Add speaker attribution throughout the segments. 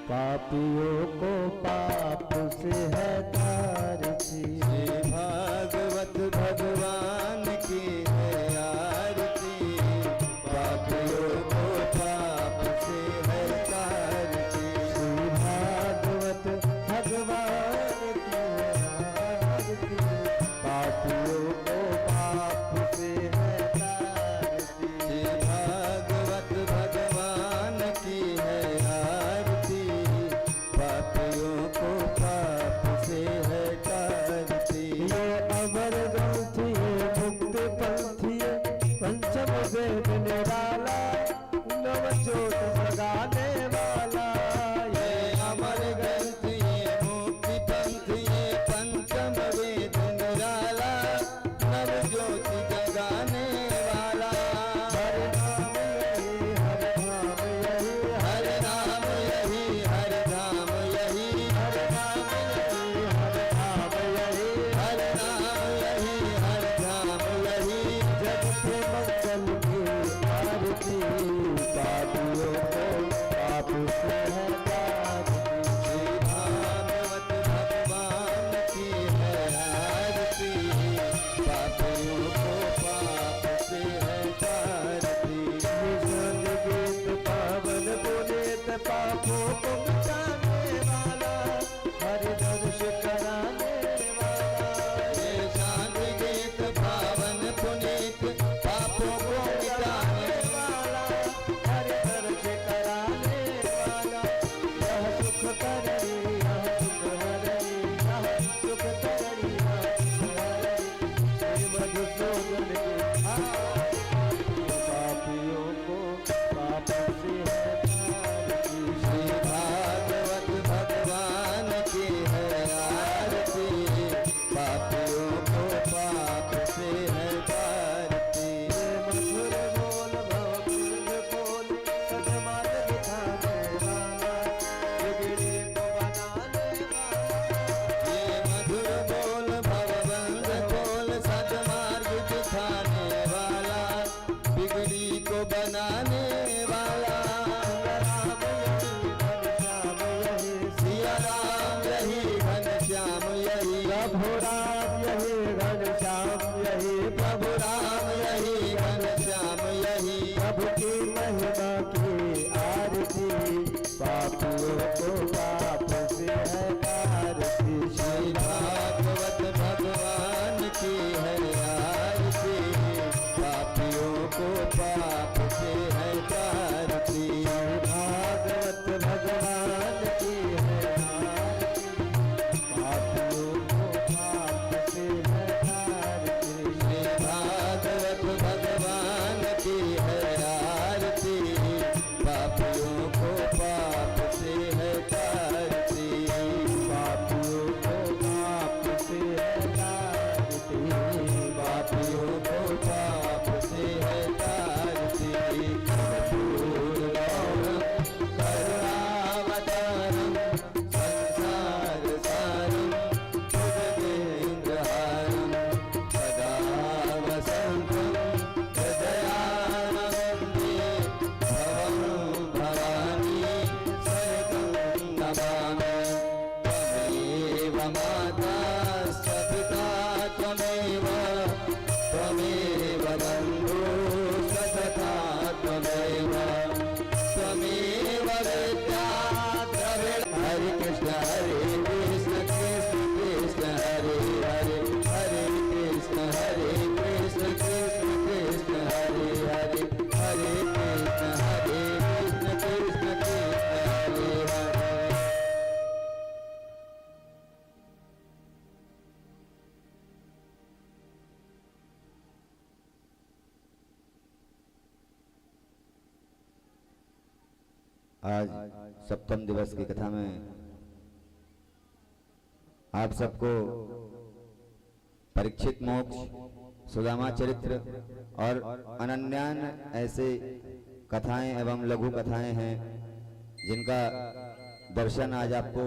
Speaker 1: पापियों को पाप से है तारती।
Speaker 2: श्री भागवत भगवान की है आरती, पापियों को पाप से है तारती।
Speaker 1: श्री भागवत भगवान की है आरती, पापियों को पाप से है तारती।
Speaker 2: श्री भागवत भगवान की है आरती, पापियों को पाप से है तारती।
Speaker 1: ये अमर ग्रंथि मुक्त पंथी पंचम वेद निराला, नव ज्योत जगाने वाला।
Speaker 2: ये अमर ग्रंथ ये मुक्ति पंथ ये पंचम वेद निराला, नव ज्योति जगाने वाला।
Speaker 1: हर नाम यही हर नाम यही
Speaker 2: हर नाम यही हर नाम यही
Speaker 1: हर नाम यही हर नाम यही
Speaker 2: हर नाम यही हर नाम यही।
Speaker 1: जग के मंगल की आरती, पापियों को पाप से है तारती।
Speaker 2: श्री भागवत भगवान की है आरती, पापियों को पाप से है तारती।
Speaker 1: निषाद गीत पावन पुनीत पापों को मिटाने वाला, हरि दर्श कराने वाला।
Speaker 2: ये शांत गीत पावन पुनीत पापों को मिटाने
Speaker 1: वाला, हरि दर्श कराने वाला। यह सुख करणी यह सुख हरणी, यह सुख करणी यह सुख हरणी। श्री मधुसूदन की आरती, पापियों को पाप से है तारती।
Speaker 2: श्री भागवत भगवान की है आरती, पापियों को पाप से है तारती।
Speaker 1: मधुर बोल भवकुंज बोल, सदमार्ग दिखाने वाला, बिगड़े को बनाने वाला।
Speaker 2: ये मधुर बोल भवबंध खोल, सद्मार्ग दिखाने वाला, बिगड़ी को बनाने वाला।
Speaker 1: सिया राम यही घनश्याम यही,
Speaker 2: प्रभु राम यही घनश्याम यही, प्रभु राम यही घनश्याम यही।
Speaker 1: प्रभु की महिमा की आरती, पापियों को पाप से है तारती।
Speaker 2: श्री भागवत भगवान की है आरती, पापियों को पाप से है तारती।
Speaker 1: भागवत भगवान की है आरती, पापियों को पाप से है तारती।
Speaker 2: श्री भागवत भगवान की है आरती, पापियों को पाप से है तारती।
Speaker 1: पापियों को पाप से है तारती।
Speaker 2: पापियों को पाप से है तारती। कपूरगौरम करुणावतारम, संसार सारम, भुजगेन्द्रहारम, सदा वसन्तं हृदयारविन्दे, भवं भवानी सहितं नमामि। त्वमेव माता स पिता त्वमेव, त्वमेव बन्धुः सतता त्वमेव, त्वमेव विद्या द्रविड़। हरे कृष्ण कृष्ण कृष्ण हरे हरे, हरे कृष्ण कृष्ण कृष्ण हरे हरे, हरे कृष्ण कृष्ण हरे हरे। आज सप्तम दिवस की कथा में आप सबको परीक्षित मोक्ष, सुदामा चरित्र और अनन्यान ऐसे कथाएं एवं लघु कथाएं हैं जिनका दर्शन आज आपको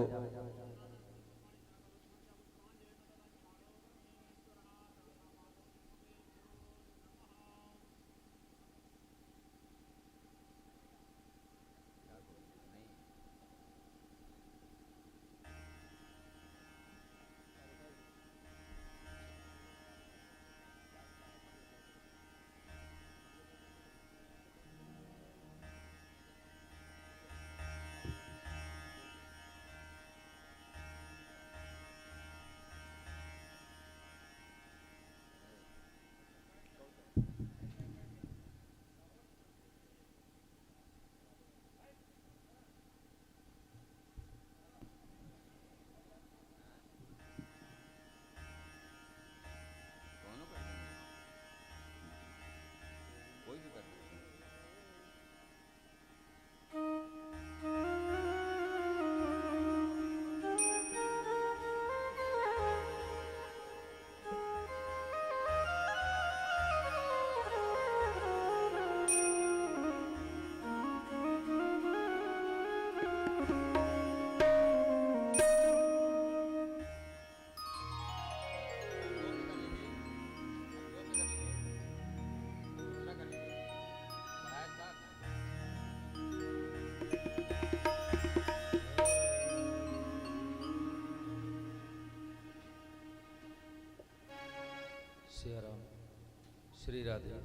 Speaker 3: श्री राधे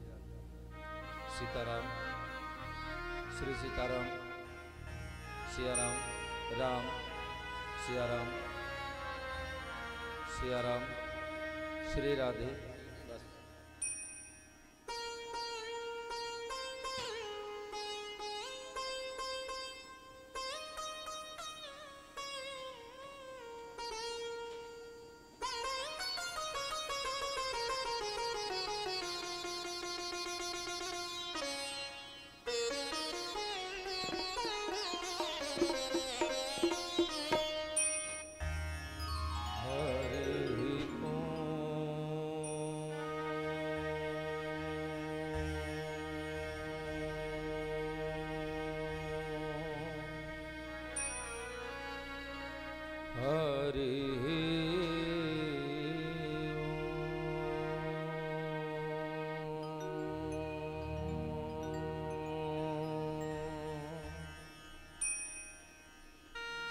Speaker 3: सीताराम श्री सीताराम सियाराम राम सियाराम सियाराम श्री राधे। बस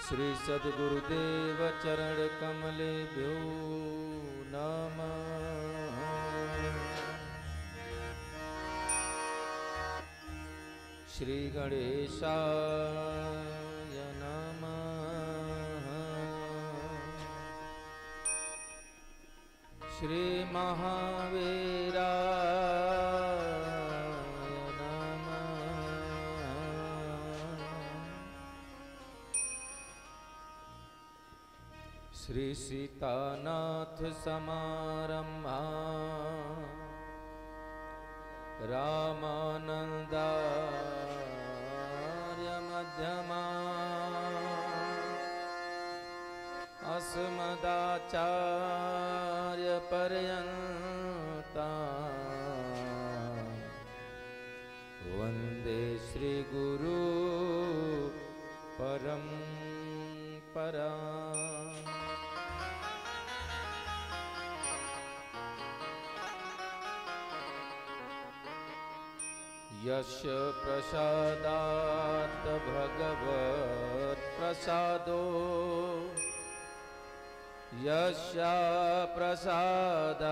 Speaker 3: श्री सद्गुरुदेव चरण कमलेभ्यो नमः। श्री गणेशाय नमः। श्री महावीराय नमः। श्री सीतानाथ समारंभा रामानंदार्य मध्यमा अस्मदाचार्य पर्यन्ता वंदे श्री गुरु परंपरा। यस्य प्रसादात् भगवत् प्रसादो यस्य प्रसादान्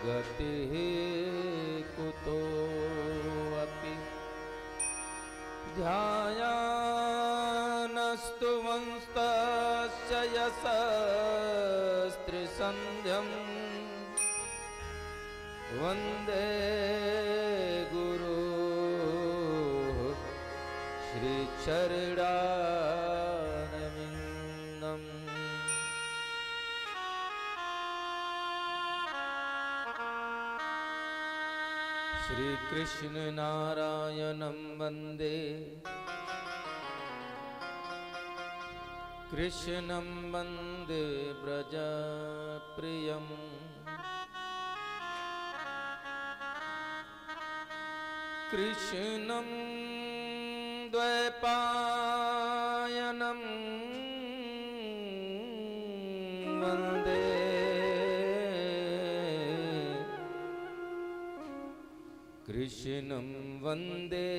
Speaker 3: गतिः कुतोऽपि ध्यायानस्तु वंस्तस्य यशस्त्रिसन्ध्यम् वंदे गुरु श्री चरणारविंदम्। श्री कृष्ण नारायणं वंदे कृष्णं वंदे व्रजप्रियम्। कृष्णं द्वैपायनं वन्दे कृष्णं वन्दे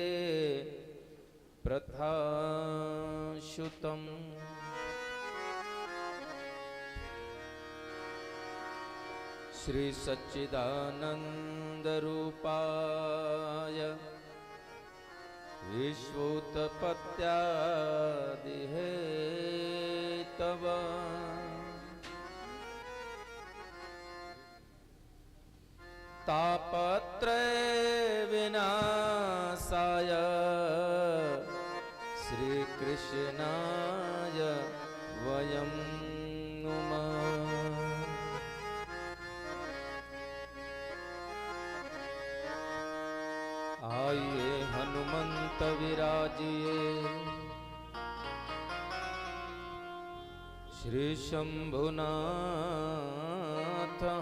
Speaker 3: प्रथासुतं। श्री सच्चिदानंद रूपाय विश्वोत्पत्त्यादिहेतवे तापत्रय विनाशाय श्री कृष्णाय वयं नुमः। आइए हनुमंत विराजिए श्री शंभुनाथ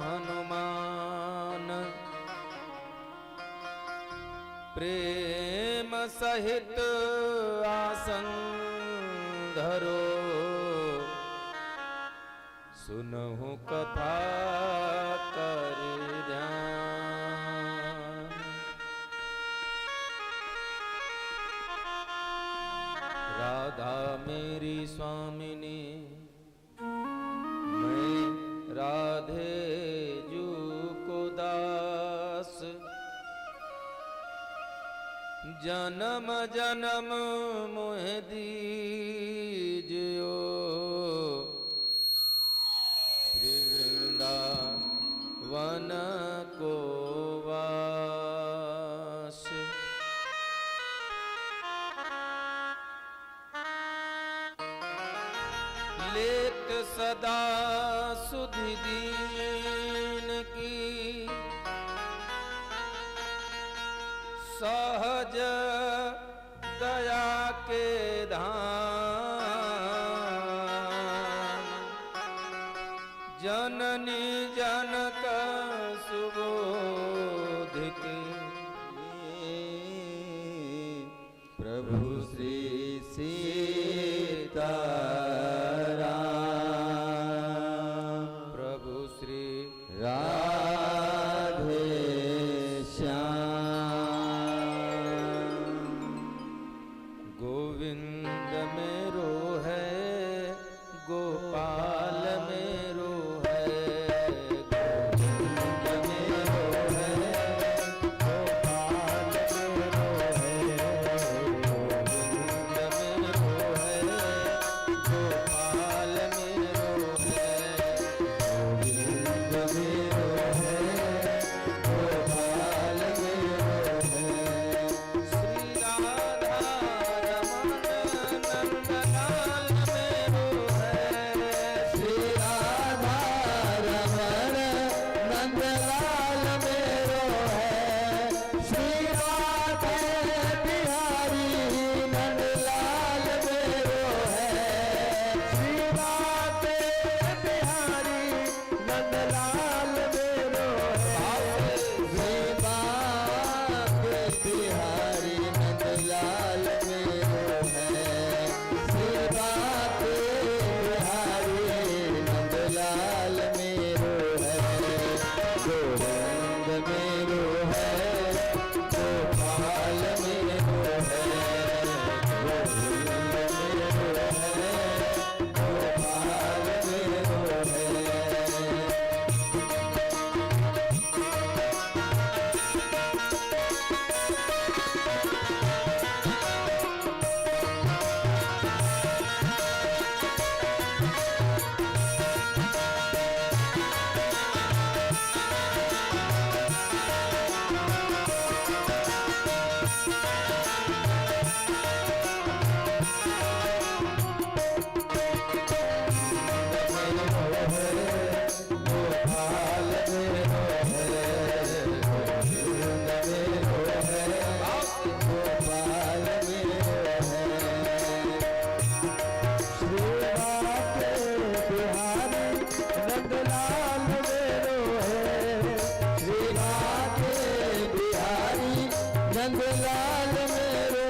Speaker 3: हनुमान प्रेम सहित आसन धरो सुनहु कथा कर ध्यान। राधा मेरी स्वामिनी मैं राधे जू को दा जन्म जन्म मोह दीजियो श्री वृंदावन को वास। लेत सदा सुधि दीन की सहज दया के धाम जननी जनक सुबोध की
Speaker 2: प्रभु श्री सीताराम
Speaker 3: प्रभु श्री
Speaker 2: राधे श्याम।
Speaker 3: गोविंद मेरो है गोपाल मेरो है गोविंद मेरो है गोपाल मेरो है गोविंद मेरो है गोपाल मेरो है गोविंद मेरो है गोपाल मेरो है। श्री राधा रमन नंदलाल मेरो है
Speaker 2: श्री राधा रमण नंदलाल मेरो है श्री राधे बिहारी नंदलाल मेरो है श्री राधे बिहारी नंदलाल मेरो है श्री बाके बिहारी नंदलाल मेरो है श्री बाके बिहारी नंदलाल मेरो है गोविंद मेरो है गोपाल मेरो है गोविंद मेरो है गोपाल मेरो है। नंदलाल मेरो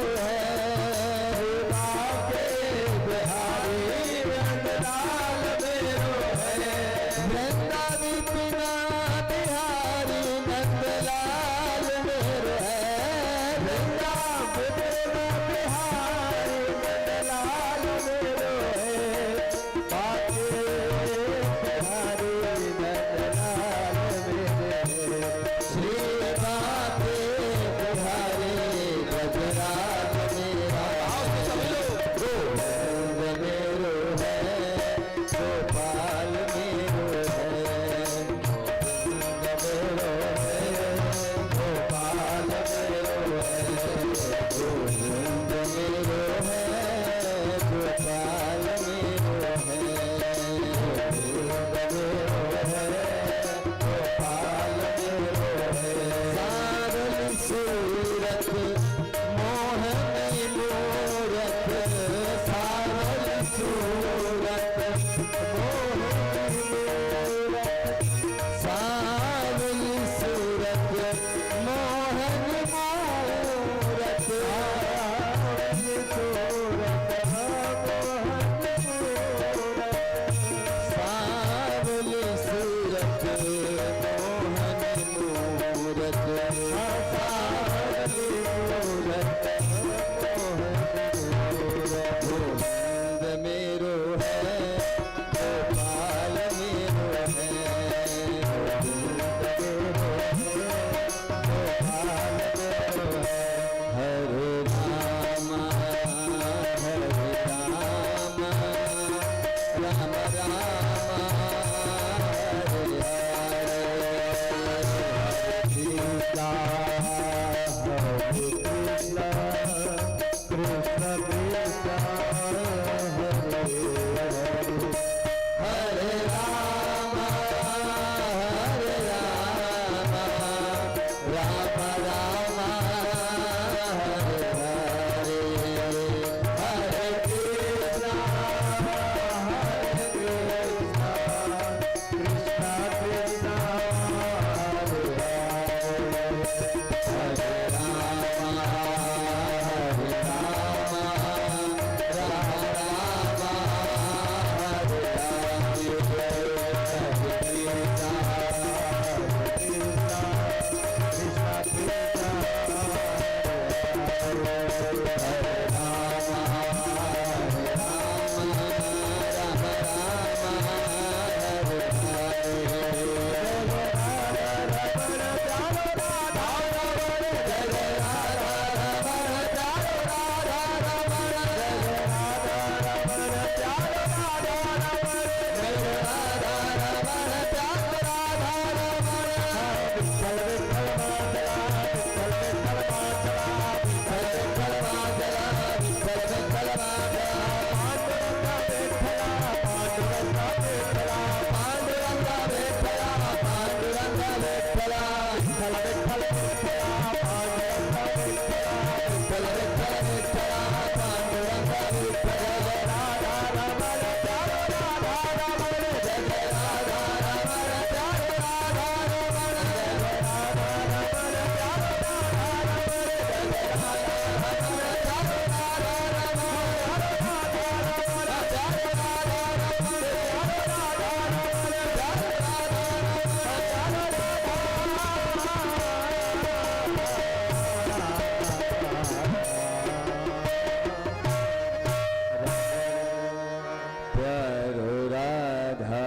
Speaker 2: प्यारो राधा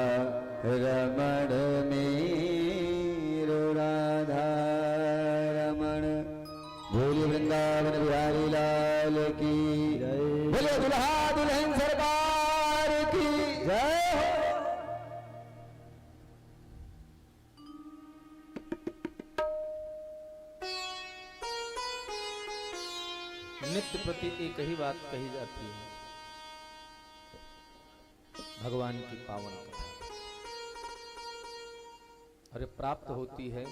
Speaker 2: रमण मेरो राधा रमण। बोलिए वृंदावन बिहारी लाल की जय। बोलिए दुल्हा दुल्हन सरकार की जय हो।
Speaker 3: नित्य प्रति एक ही बात कही जाती है, भगवान की पावन कथा, और ये प्राप्त होती है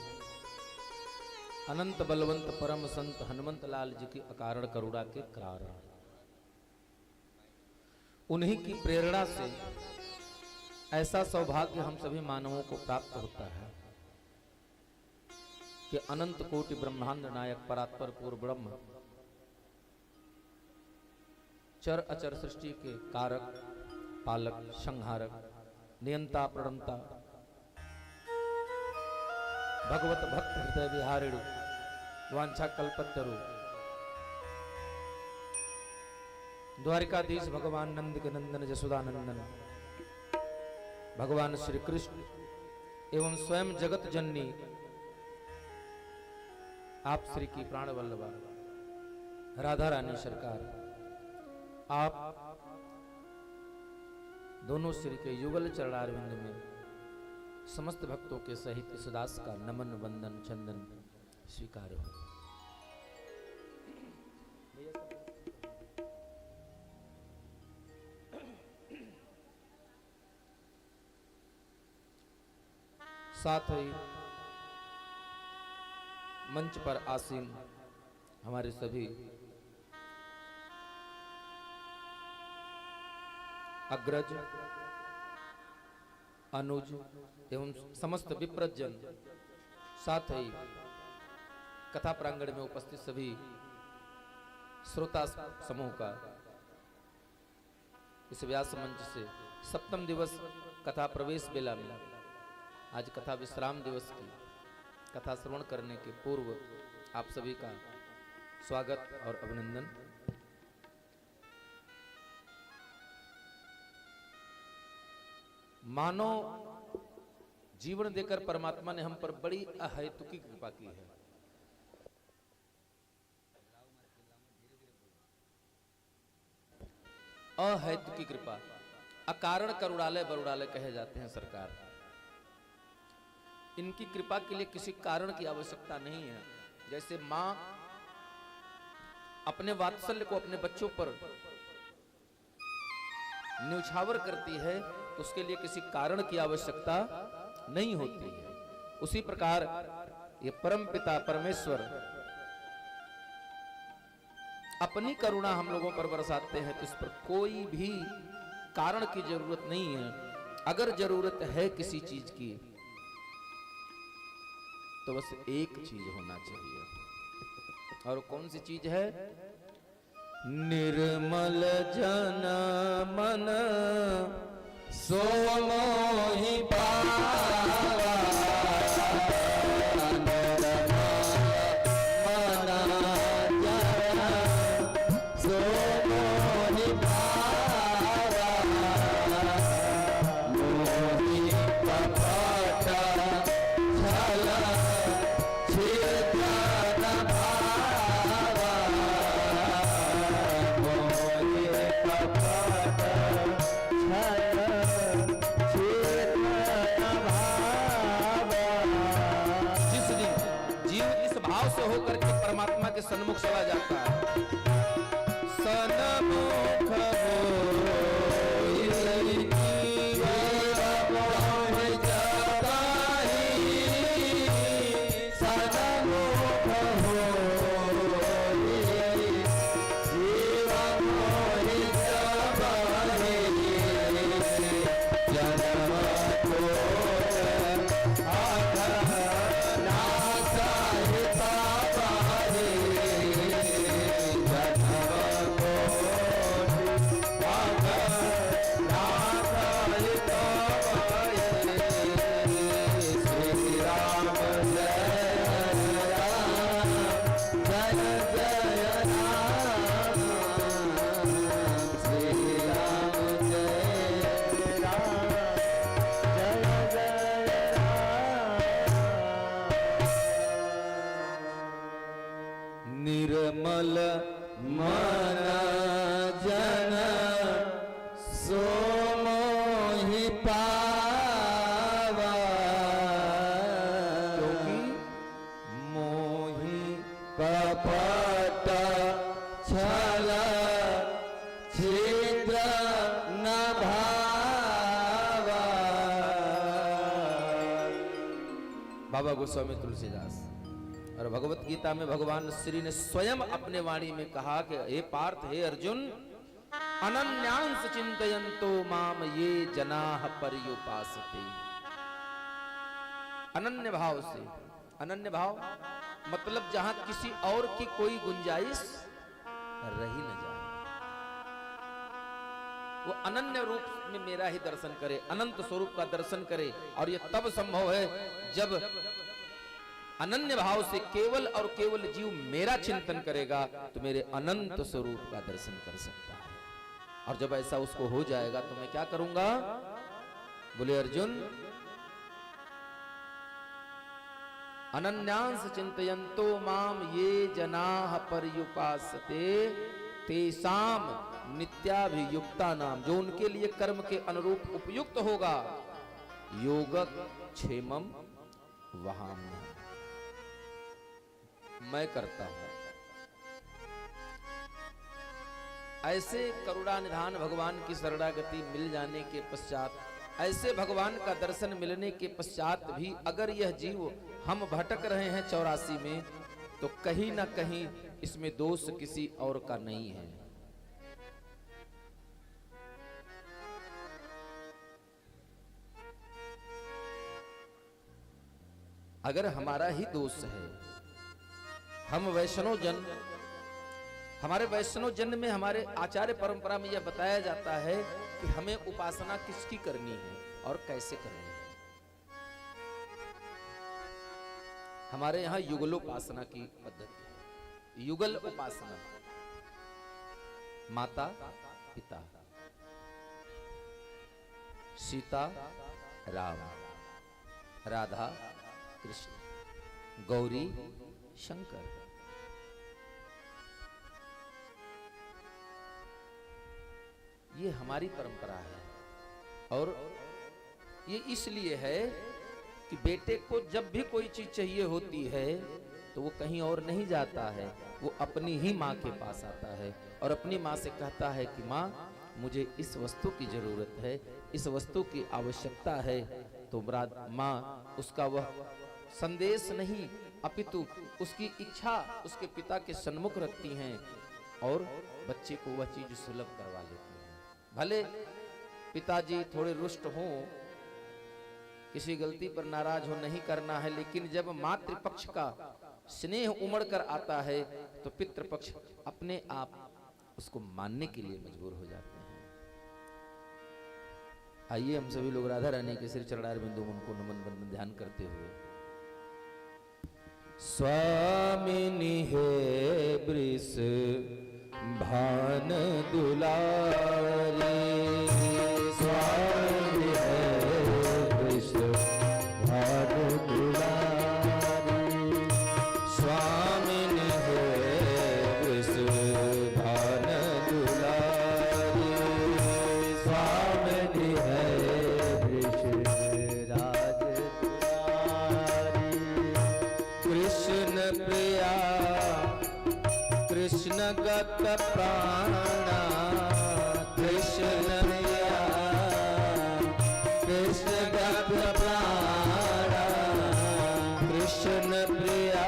Speaker 3: अनंत बलवंत परम संत हनुमंत लाल जी की अकारण करुणा के कारण। उन्हीं की प्रेरणा से ऐसा सौभाग्य हम सभी मानवों को प्राप्त होता है कि अनंत कोटि ब्रह्मांड नायक परात्पर पूर्व ब्रह्म चर अचर सृष्टि के कारक, पालक, संहारक, नियंता, प्रणंता, भगवत भक्त हृदय विहारिणु, वांछा कल्पतरु, द्वारिकाधीश भगवान नंद के नंदन जसोदानंदन, भगवान श्री कृष्ण एवं स्वयं जगत जननी आप श्री की प्राण वल्लभा राधा रानी सरकार, आप दोनों श्री के युगल चरणारविंद में समस्त भक्तों के सहित इस दास का नमन वंदन चंदन स्वीकार हो। साथ ही मंच पर आसीन हमारे सभी अग्रज, अनुज एवं समस्त विप्रजन, साथ ही कथा प्रांगण में उपस्थित सभी श्रोता समूह का इस व्यास मंच से सप्तम दिवस कथा प्रवेश बेला में आज कथा विश्राम दिवस की कथा श्रवण करने के पूर्व आप सभी का स्वागत और अभिनंदन। मानव जीवन देकर परमात्मा ने हम पर बड़ी अहेतुकी कृपा की है। अहेतुकी कृपा, अकारण करुणालय बरुणालय कहे जाते हैं सरकार। इनकी कृपा के लिए किसी कारण की आवश्यकता नहीं है। जैसे मां अपने वात्सल्य को अपने बच्चों पर न्यौछावर करती है तो उसके लिए किसी कारण की आवश्यकता नहीं होती है। उसी प्रकार ये परम पिता परमेश्वर अपनी करुणा हम लोगों पर बरसाते हैं तो इस पर कोई भी कारण की जरूरत नहीं है। अगर जरूरत है किसी चीज की तो बस एक चीज होना चाहिए, और कौन सी चीज है? निर्मल जन मन सो मोहि पावा, निर्मल मन जन
Speaker 2: सो मोहि भावा मोहि कपट छल छिद्र न भावा मोहि कपट
Speaker 3: जिस दिन जीव इस भाव से होकर के परमात्मा के सन्मुख चला जाता है, सन्मुख होई जीव मोह जताहि,
Speaker 2: सन्मुख होई जीव मोहि जताहि, जन्म कोट आधर नासाहि पावाहि, जन्म कोट आधर नासाहि पावाहि। श्री राम जय राम, जय जय राम, श्री राम जय राम, जय जय राम। निर्मल मन जन सो मोहि पावा,
Speaker 3: क्योंकि
Speaker 2: मोहि कपट छल छिद्र न भावा।
Speaker 3: बाबा गोस्वामी तुलसीदास। और भगवत गीता में भगवान श्री ने स्वयं अपने वाणी में कहा कि हे पार्थ, हे अर्जुन, अनन्यांश चिंतयन्तो माम ये जनाः पर्युपासते। अनन्य भाव से, अनन्य भाव मतलब जहां किसी और की कोई गुंजाइश रही न जाए, वो अनन्य रूप में मेरा ही दर्शन करे, अनंत स्वरूप का दर्शन करे। और ये तब संभव है जब अनन्य भाव से केवल और केवल जीव मेरा चिंतन करेगा तो मेरे अनंत स्वरूप का दर्शन कर सकता है। और जब ऐसा उसको हो जाएगा तो मैं क्या करूंगा? बोले अर्जुन, अनन्यांश चिंतयन्तो माम ये जनाः पर्युपासते तेषाम नित्याभियुक्ता नाम, जो उनके लिए कर्म के अनुरूप उपयुक्त होगा, योगक्षेमम वहाम्यहम्, मैं करता हूं। ऐसे करुणानिधान भगवान की शरणागति मिल जाने के पश्चात, ऐसे भगवान का दर्शन मिलने के पश्चात भी अगर यह जीव हम भटक रहे हैं 84 में, तो कहीं ना कहीं इसमें दोष किसी और का नहीं है। अगर हमारा ही दोष है, हम वैष्णव जन, हमारे वैष्णव जन्म में हमारे आचार्य परंपरा में यह बताया जाता है कि हमें उपासना किसकी करनी है और कैसे करनी है। हमारे यहां युगलोपासना की पद्धति है। युगल उपासना, माता पिता, सीता राम, राधा कृष्ण, गौरी शंकर। ये हमारी परंपरा है। और ये इसलिए है कि बेटे को जब भी कोई चीज चाहिए होती है तो वो कहीं और नहीं जाता है, वो अपनी ही माँ के पास आता है और अपनी माँ से कहता है कि माँ, मुझे इस वस्तु की जरूरत है, इस वस्तु की आवश्यकता है। तो माँ उसका वह संदेश नहीं अपितु उसकी इच्छा उसके पिता के सन्मुख रखती हैं और बच्चे को वह चीज सुलभ करवा लेती हैं। भले पिताजी थोड़े रुष्ट हों, किसी गलती पर नाराज हो, नहीं करना है, लेकिन जब मातृपक्ष का स्नेह उमड़ कर आता है तो पितृपक्ष अपने आप उसको मानने के लिए मजबूर हो जाते हैं। आइए हम सभी लोग राधा रानी के श्री चरणार बिंदु उनको नमन बंदन ध्यान करते हुए। स्वामिनी हे वृष भान दुलारी स्वामी है कृष्ण
Speaker 1: भान दुलारी
Speaker 3: स्वामिन है कृष्ण भान दुलारी
Speaker 1: स्वामी है ऋषिराज दुलारी
Speaker 3: कृष्ण प्रिया कृष्ण गत प्राणा कृष्ण प्रिया कृष्ण गत प्राणा कृष्ण प्रिया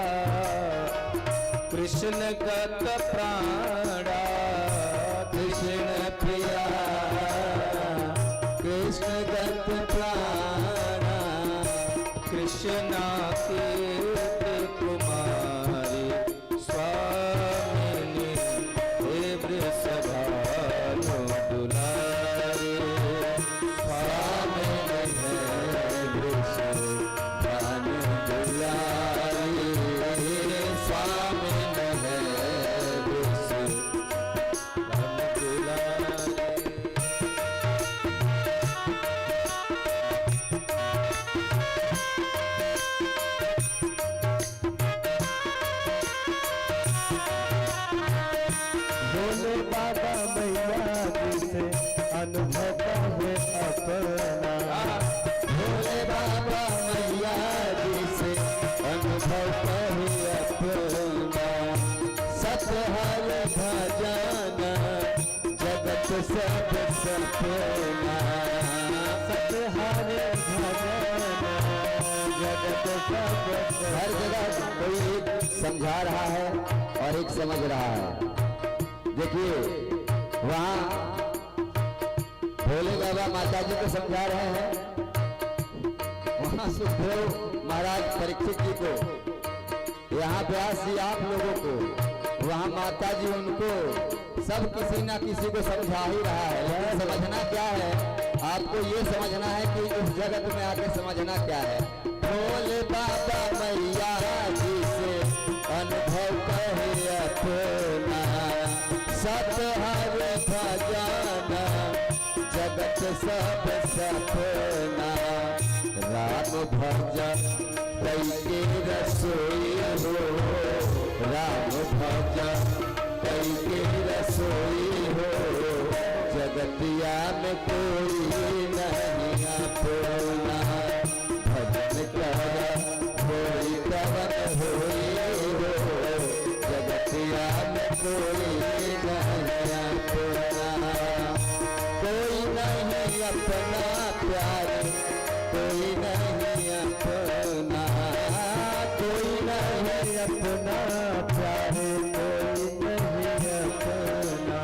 Speaker 3: कृष्ण गत प्राणा कृष्ण प्रिया कृष्ण गत प्राणा कृष्णा कीर्ति कुमारी स्वामिनी हे वृषभानु दुलारी स्वामिनी है वृषभानु दुलारी स्वामिनी है वृषभानु दुलारी
Speaker 1: भोले बाबा मैया जी से अनुभव है अपना
Speaker 2: भोले बाबा मैया जी से अनुभव कहे अपना सतहल भजना जगत सब सपना
Speaker 1: सतहर भजन जगत सब
Speaker 2: हर जगह कोई एक समझा रहा है और एक समझ रहा है। देखिए वहाँ भोले बाबा माता जी को समझा रहे हैं, वहाँ सुखदेव महाराज परीक्षित जी को, यहाँ व्यास जी आप लोगों को, वहाँ माता जी उनको, सब किसी ना किसी को समझा ही रहा है। लेकिन समझना क्या है, आपको ये समझना है कि इस जगत में आके समझना क्या है। भोले बाबा मैया जी से अनुभव कहे अपना सतहर भजना जगत सब सपना राम भजन कई के रसोई हो राम भजन कई के रसोई हो जगतिया में कोई नहीं अपना भजन कर कोई कवन होई हो जगतिया में कोई नहीं अपना कोई नहीं अपना प्यारे कोई नहीं अपना कोई नहीं
Speaker 1: अपना प्यारे कोई नहीं अपना।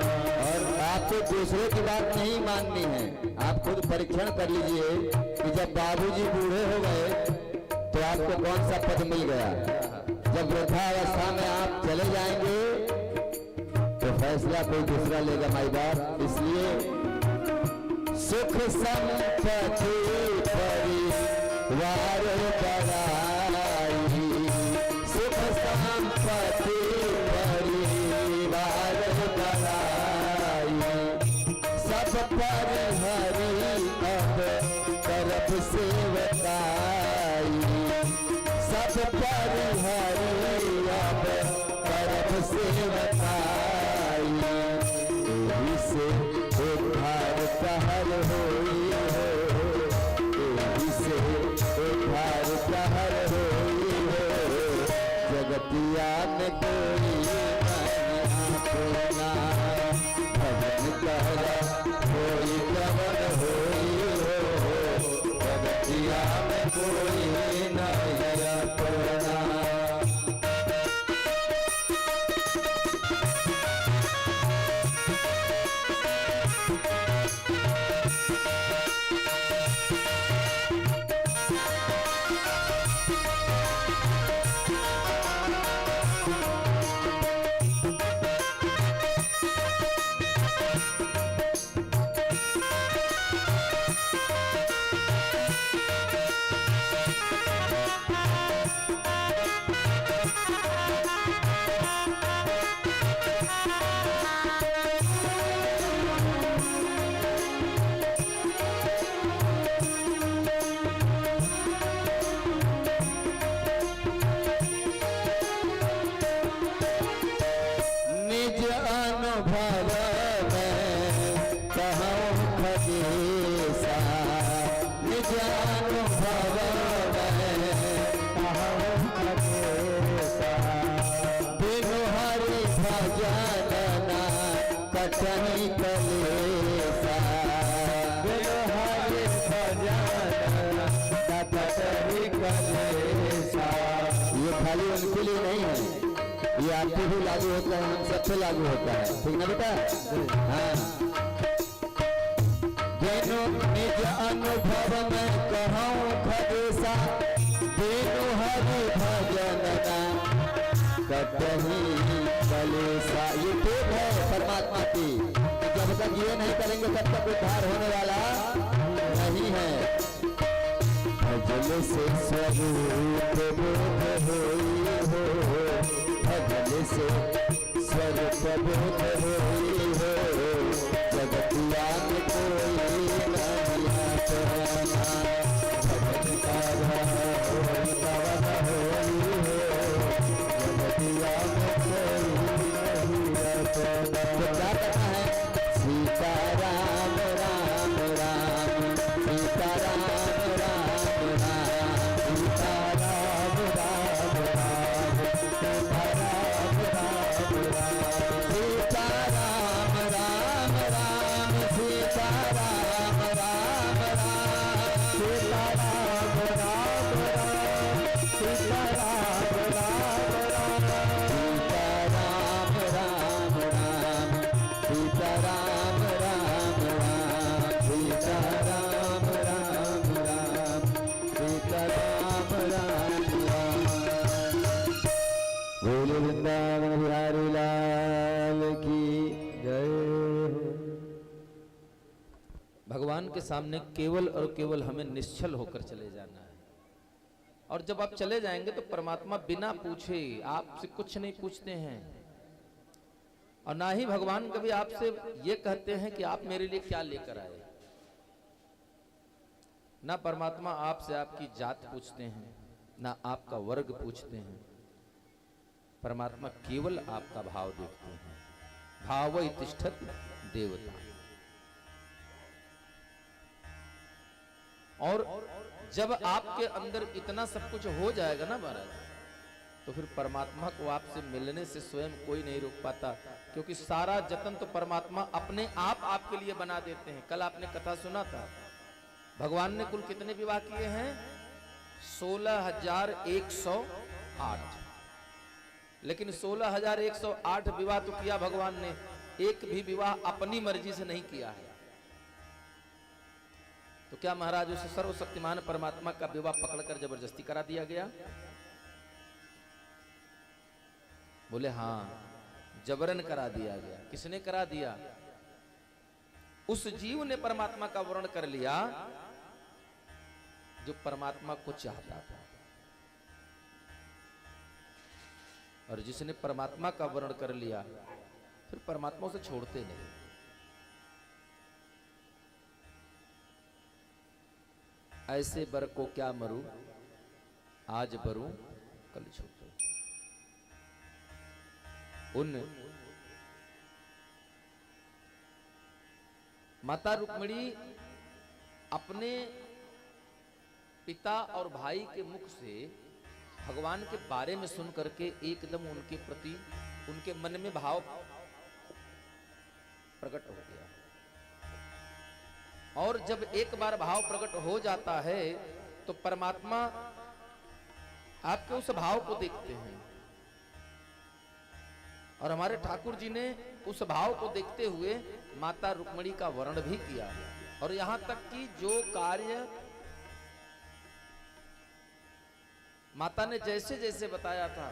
Speaker 2: और आपको दूसरे की बात नहीं माननी है। आप खुद परीक्षण कर लीजिए कि जब बाबूजी बूढ़े हो गए तो आपको कौन सा पद मिल गया। जब वृद्धावस्था में आप चले जाएंगे तो फैसला कोई दूसरा लेगा माई बाप। इसलिए सुख संपत्ति परिवार बढ़ाई सुख संपत्ति परिवार बढ़ाई सब पर हरि अब तरफ से बताई सब पर हरि अब तरफ से बताई एही से उद्धार कहर होई हो एही से उद्धार कहर होई हो जगतिया में कोई नहीं अपना भजन कर कोई कवन होई हो जगतिया में कोई नहीं अपना। कटही कलेसा
Speaker 1: बिनु हरि भजन कटहि कलेसा।
Speaker 2: ये खाली उनके लिए नहीं है, ये आपको भी लागू होता है, हम सबसे लागू होता है, ठीक ना बेटा? हाँ। जेनु निज अनुभव में कहूँ खदेसा बिनु हरि भजन कटही कलेसा। ये टेप है परमात्मा की, जब तक ये नहीं करेंगे तब तक उद्धार होने वाला नहीं है। भजन से स्वरूप बोध होई हो, भजन से स्वरूप बोध होई हो, जगतिया में कोई नहीं अपना। भजन का होई कवन होई हो, जगतिया में कोई नहीं अपना। तो क्या करना है? सीता राम राम राम, सीता राम राम राम, सीता राम राम राम, सीता राम राम राम, सीता राम राम राम, सीता राम राम राम, सीता राम राम राम, सीता राम राम राम, सीता राम राम राम, सीता राम राम राम, सीता राम राम राम। बोले वृंदावन बिहारी लाल की जय।
Speaker 3: भगवान के सामने केवल और केवल हमें निश्चल होकर चले जाना है। और जब आप चले जाएंगे तो परमात्मा बिना पूछे आपसे कुछ नहीं पूछते हैं, और ना ही भगवान कभी आपसे ये कहते हैं कि आप मेरे लिए क्या लेकर आए। ना परमात्मा आपसे आपकी जात पूछते हैं, ना आपका वर्ग पूछते हैं। परमात्मा केवल आपका भाव देखते हैं। भाव तिष्ठत देवता। और जब आपके अंदर इतना सब कुछ हो जाएगा ना महाराज, तो फिर परमात्मा को आपसे मिलने से स्वयं कोई नहीं रोक पाता, क्योंकि सारा जतन तो परमात्मा अपने आप आपके लिए बना देते हैं। कल आपने कथा सुना था, भगवान ने कुल कितने विवाह किए हैं? 16,108। लेकिन 16,108 विवाह तो किया भगवान ने, एक भी विवाह अपनी मर्जी से नहीं किया है। तो क्या महाराज उस सर्वशक्तिमान परमात्मा का विवाह पकड़कर जबरदस्ती करा दिया गया? बोले हाँ, जबरन करा दिया गया। किसने करा दिया? उस जीव ने परमात्मा का वर्ण कर लिया जो परमात्मा को चाहता था, और जिसने परमात्मा का वर्ण कर लिया फिर परमात्मा उसे छोड़ते नहीं। ऐसे बर को क्या मरूं, आज बरूं कल छूटूं। उन माता रुक्मिणी अपने पिता और भाई के मुख से भगवान के बारे में सुन करके एकदम उनके प्रति उनके मन में भाव प्रकट हो गया। और जब एक बार भाव प्रकट हो जाता है तो परमात्मा आपके उस भाव को देखते हैं। और हमारे ठाकुर जी ने उस भाव को देखते हुए माता रुक्मिणी का वर्ण भी किया, और यहां तक कि जो कार्य माता ने जैसे जैसे बताया था,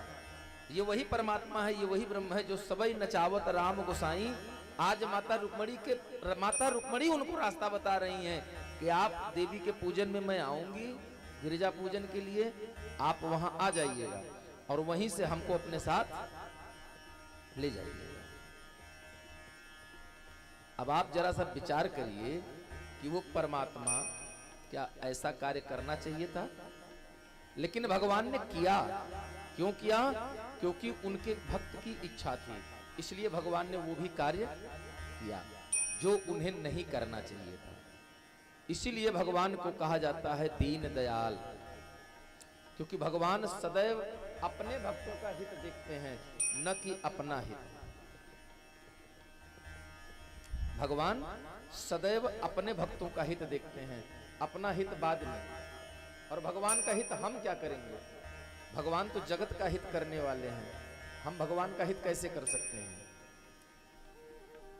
Speaker 3: ये वही परमात्मा है, ये वही ब्रह्म है जो सबई नचावत राम गोसाई। आज माता रुक्मिणी उनको रास्ता बता रही हैं कि आप देवी के पूजन में मैं आऊंगी, गिरिजा पूजन के लिए आप वहां आ जाइएगा और वहीं से हमको अपने साथ ले जाइएगा। अब आप जरा सा विचार करिए कि वो परमात्मा क्या ऐसा कार्य करना चाहिए था? लेकिन भगवान ने किया। क्यों किया? क्योंकि उनके भक्त की इच्छा थी, इसलिए भगवान ने वो भी कार्य किया जो उन्हें नहीं करना चाहिए था। इसीलिए भगवान को कहा जाता है दीन दयाल, क्योंकि भगवान सदैव अपने भक्तों का हित देखते हैं, न कि अपना हित। भगवान सदैव अपने भक्तों का हित देखते हैं, अपना हित बाद में। और भगवान का हित हम क्या करेंगे? भगवान तो जगत का हित करने वाले हैं, हम भगवान का हित कैसे कर सकते हैं?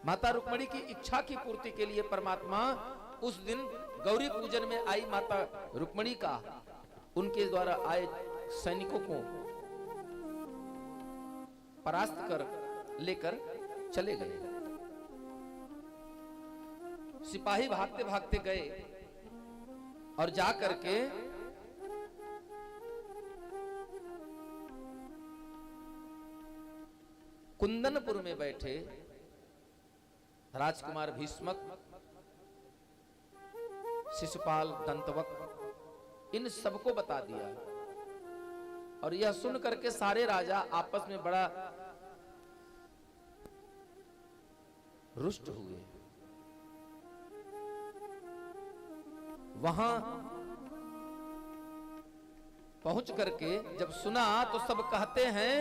Speaker 3: माता रुक्मिणी की इच्छा की पूर्ति के लिए परमात्मा उस दिन गौरी पूजन में आई माता रुक्मिणी का, उनके द्वारा आए सैनिकों को परास्त कर लेकर चले गए। सिपाही भागते भागते गए और जा करके कुंदनपुर में बैठे राजकुमार भीष्मक, शिशुपाल, दंतवक्र, इन सबको बता दिया। और यह सुन करके सारे राजा आपस में बड़ा रुष्ट हुए। वहां पहुंच करके जब सुना तो सब कहते हैं,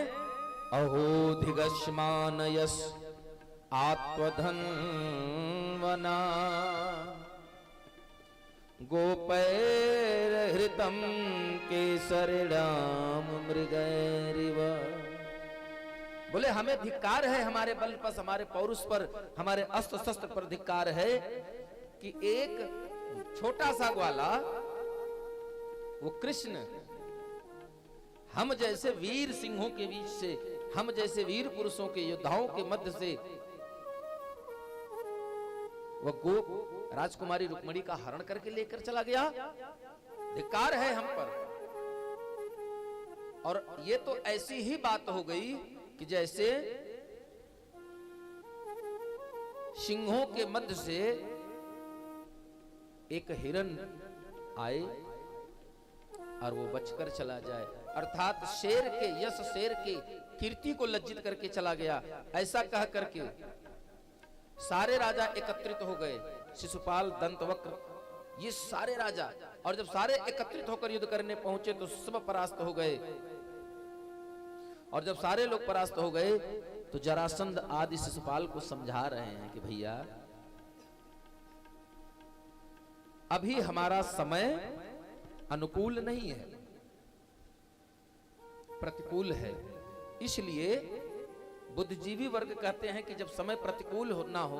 Speaker 3: अहो धिगस्मान यश आत्वधन्वना गोपैर हृतम केसरिणाम मृगैरिव। बोले हमें धिक्कार है, हमारे बल पर, हमारे पौरुष पर, हमारे अस्त्र शस्त्र पर धिक्कार है कि एक छोटा सा ग्वाला, वो कृष्ण, हम जैसे वीर सिंहों के बीच से, हम जैसे वीर पुरुषों के योद्धाओं के मध्य से वह गोप राजकुमारी रुक्मिणी का हरण करके लेकर चला गया। धिक्कार है हम पर। और ये तो ऐसी ही बात हो गई कि जैसे सिंहों के मध्य से एक हिरन आए और वो बचकर चला जाए, अर्थात शेर के यश, शेर के कीर्ति को लज्जित करके चला गया। ऐसा कह करके सारे राजा एकत्रित हो गए, शिशुपाल, दंतवक्र, ये सारे राजा। और जब सारे एकत्रित होकर युद्ध करने पहुंचे तो सब परास्त हो गए। और जब सारे लोग परास्त हो गए तो जरासंध आदि शिशुपाल को समझा रहे हैं कि भैया अभी हमारा समय अनुकूल नहीं है, प्रतिकूल है। इसलिए बुद्धिजीवी वर्ग कहते हैं कि जब समय प्रतिकूल ना हो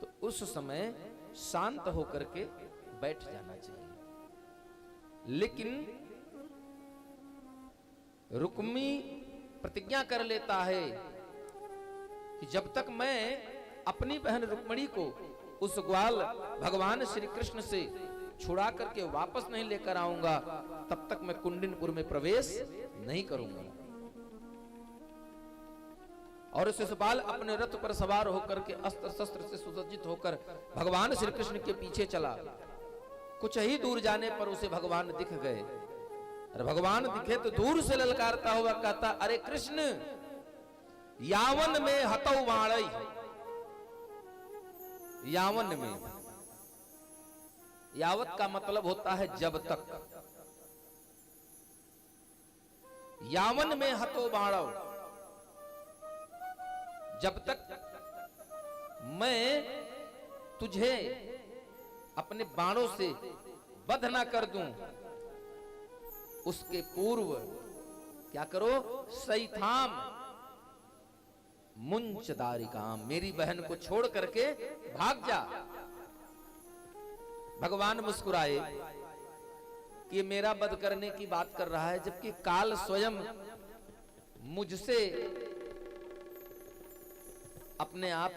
Speaker 3: तो उस समय शांत होकर के बैठ जाना चाहिए। लेकिन रुक्मी प्रतिज्ञा कर लेता है कि जब तक मैं अपनी बहन रुक्मिणी को उस ग्वाल भगवान श्री कृष्ण से छुड़ा करके वापस नहीं लेकर आऊंगा, तब तक मैं कुंडिनपुर में प्रवेश नहीं करूंगा। और शिशुपाल अपने रथ पर सवार होकर के अस्त्र शस्त्र से सुसज्जित होकर भगवान श्री कृष्ण के पीछे चला। कुछ ही दूर जाने पर उसे भगवान दिख गए। और भगवान दिखे तो दूर से ललकारता हुआ कहता, अरे कृष्ण, यावन में हतौ वाणई। यावन में, यावत का मतलब होता है जब तक। यावन में हतो बाणव, जब तक मैं तुझे अपने बाणों से वध ना कर दूं, उसके पूर्व क्या करो, सैथाम मुंच दारिकाम, मेरी बहन को छोड़ करके भाग जा। भगवान मुस्कुराए कि ये मेरा वध करने की बात कर रहा है, जबकि काल स्वयं मुझसे अपने आप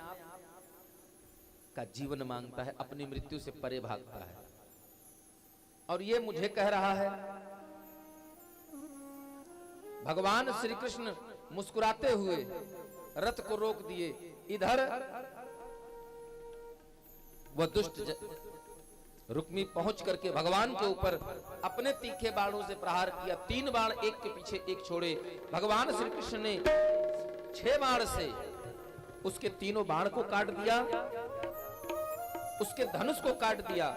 Speaker 3: का जीवन मांगता है, अपनी मृत्यु से परे भागता है। और ये मुझे कह रहा है। भगवान श्री कृष्ण मुस्कुराते हुए रथ को रोक दिए। इधर वह दुष्ट रुक्मी पहुंच करके भगवान के ऊपर अपने तीखे बाणों से प्रहार किया। 3 बाण एक के पीछे एक छोड़े। भगवान श्री कृष्ण ने 6 बाण से उसके तीनों बाण को काट दिया, उसके धनुष को काट दिया,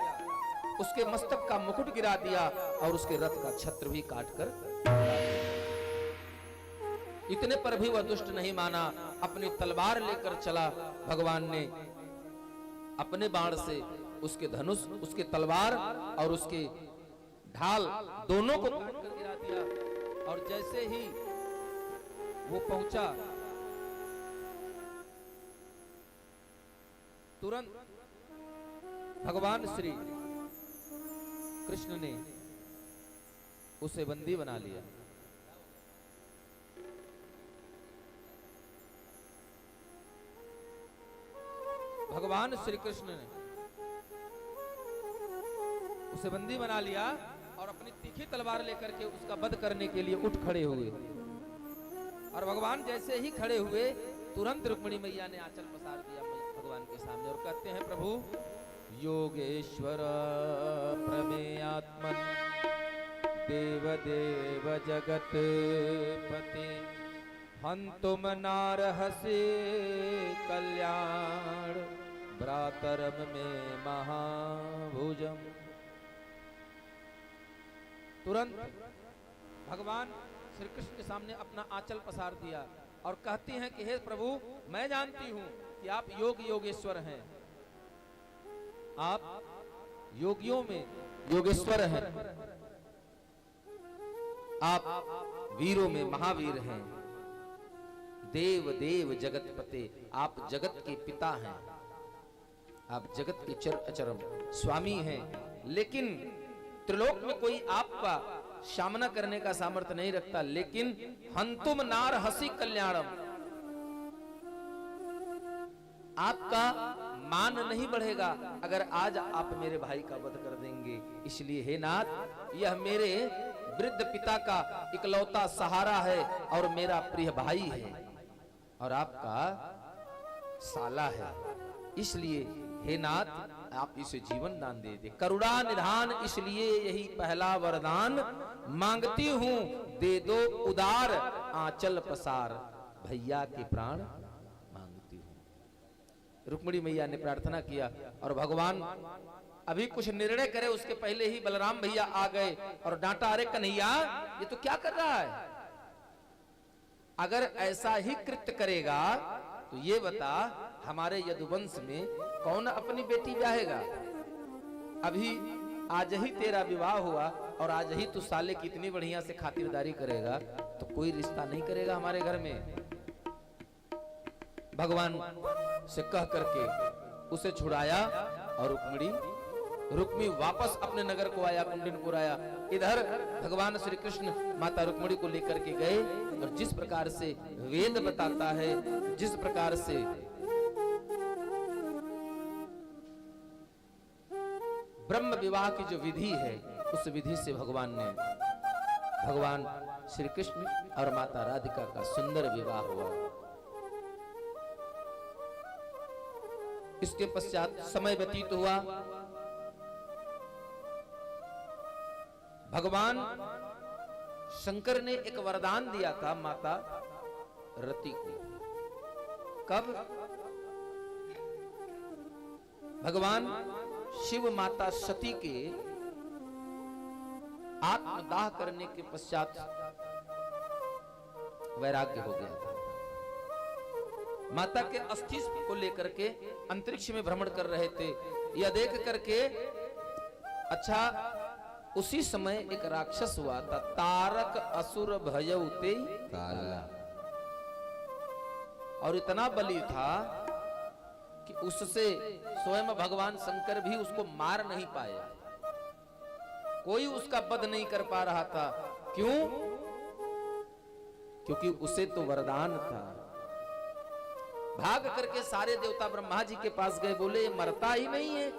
Speaker 3: उसके मस्तक का मुकुट गिरा दिया और उसके रथ का छत्र भी काट कर। इतने पर भी वह दुष्ट नहीं माना, अपनी तलवार लेकर चला। भगवान ने अपने बाण से उसके धनुष, उसके तलवार और उसके ढाल दोनों को काट कर गिरा दिया। और जैसे ही वो पहुंचा, तुरंत भगवान श्री कृष्ण ने उसे बंदी बना लिया। भगवान श्री कृष्ण ने उसे बंदी बना लिया और अपनी तीखी तलवार लेकर के उसका वध करने के लिए उठ खड़े हुए। और भगवान जैसे ही खड़े हुए, तुरंत रुक्मिणी मैया ने आंचल पसार दिया भगवान के सामने और कहते हैं, प्रभु योगेश्वर प्रमेयात्मन देव देव जगत पते हंतुम नारहसे कल्याण भ्रातरम में महाभुजम। तुरंत भगवान श्री कृष्ण के सामने अपना आंचल पसार दिया और कहती हैं कि हे प्रभु, मैं जानती हूं कि आप योग योगेश्वर हैं, आप योगियों में योगेश्वर हैं, आप वीरों में महावीर हैं, देव देव जगत पते, आप जगत के पिता हैं, आप जगत के चर अचरम स्वामी हैं। लेकिन त्रिलोक में कोई आपका सामना करने का सामर्थ्य नहीं रखता। लेकिन हंतुम नार हसी कल्याणम, आपका मान नहीं बढ़ेगा अगर आज आप मेरे भाई का वध कर देंगे। इसलिए हे नाथ, यह मेरे वृद्ध पिता का इकलौता सहारा है और मेरा प्रिय भाई है और आपका साला है। इसलिए हे नाथ, आप इसे जीवन दान दे दे। करुणा निधान, इसलिए यही पहला वरदान मांगती हूं, दे दो उदार आंचल पसार, भैया के प्राण मांगती हूं। रुक्मिणी मैया ने प्रार्थना किया और भगवान अभी कुछ निर्णय करे उसके पहले ही बलराम भैया आ गए और डांटा, अरे कन्हैया, ये तो क्या कर रहा है? अगर ऐसा ही कृत्य करेगा तो ये बता, हमारे यदुवंश में कौन अपनी बेटी ब्याहेगा? अभी आज ही तेरा विवाह हुआ और आज ही तू साले की इतनी बढ़िया से खातिरदारी करेगा तो कोई रिश्ता नहीं करेगा हमारे घर में। भगवान से कह करके उसे छुड़ाया और रुक्मी वापस अपने नगर को आया, कुंडिनपुर आया। इधर भगवान श्री कृष्ण माता रुक्मिणी को लेकर के गए और जिस प्रकार से वेद बताता है, जिस प्रकार से ब्रह्म विवाह की जो विधि है, उस विधि से भगवान श्री कृष्ण और माता राधिका का सुंदर विवाह हुआ। इसके पश्चात समय व्यतीत हुआ। भगवान शंकर ने एक वरदान दिया था माता रति को। कब? भगवान शिव माता सती के आत्मदाह करने के पश्चात वैराग्य हो गया था। माता के अस्थि को लेकर के अंतरिक्ष में भ्रमण कर रहे थे। यह देख करके, अच्छा, उसी समय एक राक्षस हुआ था, तारक असुर भयउते काला, और इतना बली था कि उससे स्वयं भगवान शंकर भी उसको मार नहीं पाए। कोई उसका वध नहीं कर पा रहा था। क्यों? क्योंकि उसे तो वरदान था। भाग करके सारे देवता ब्रह्मा जी के पास गए, बोले ये मरता ही नहीं है।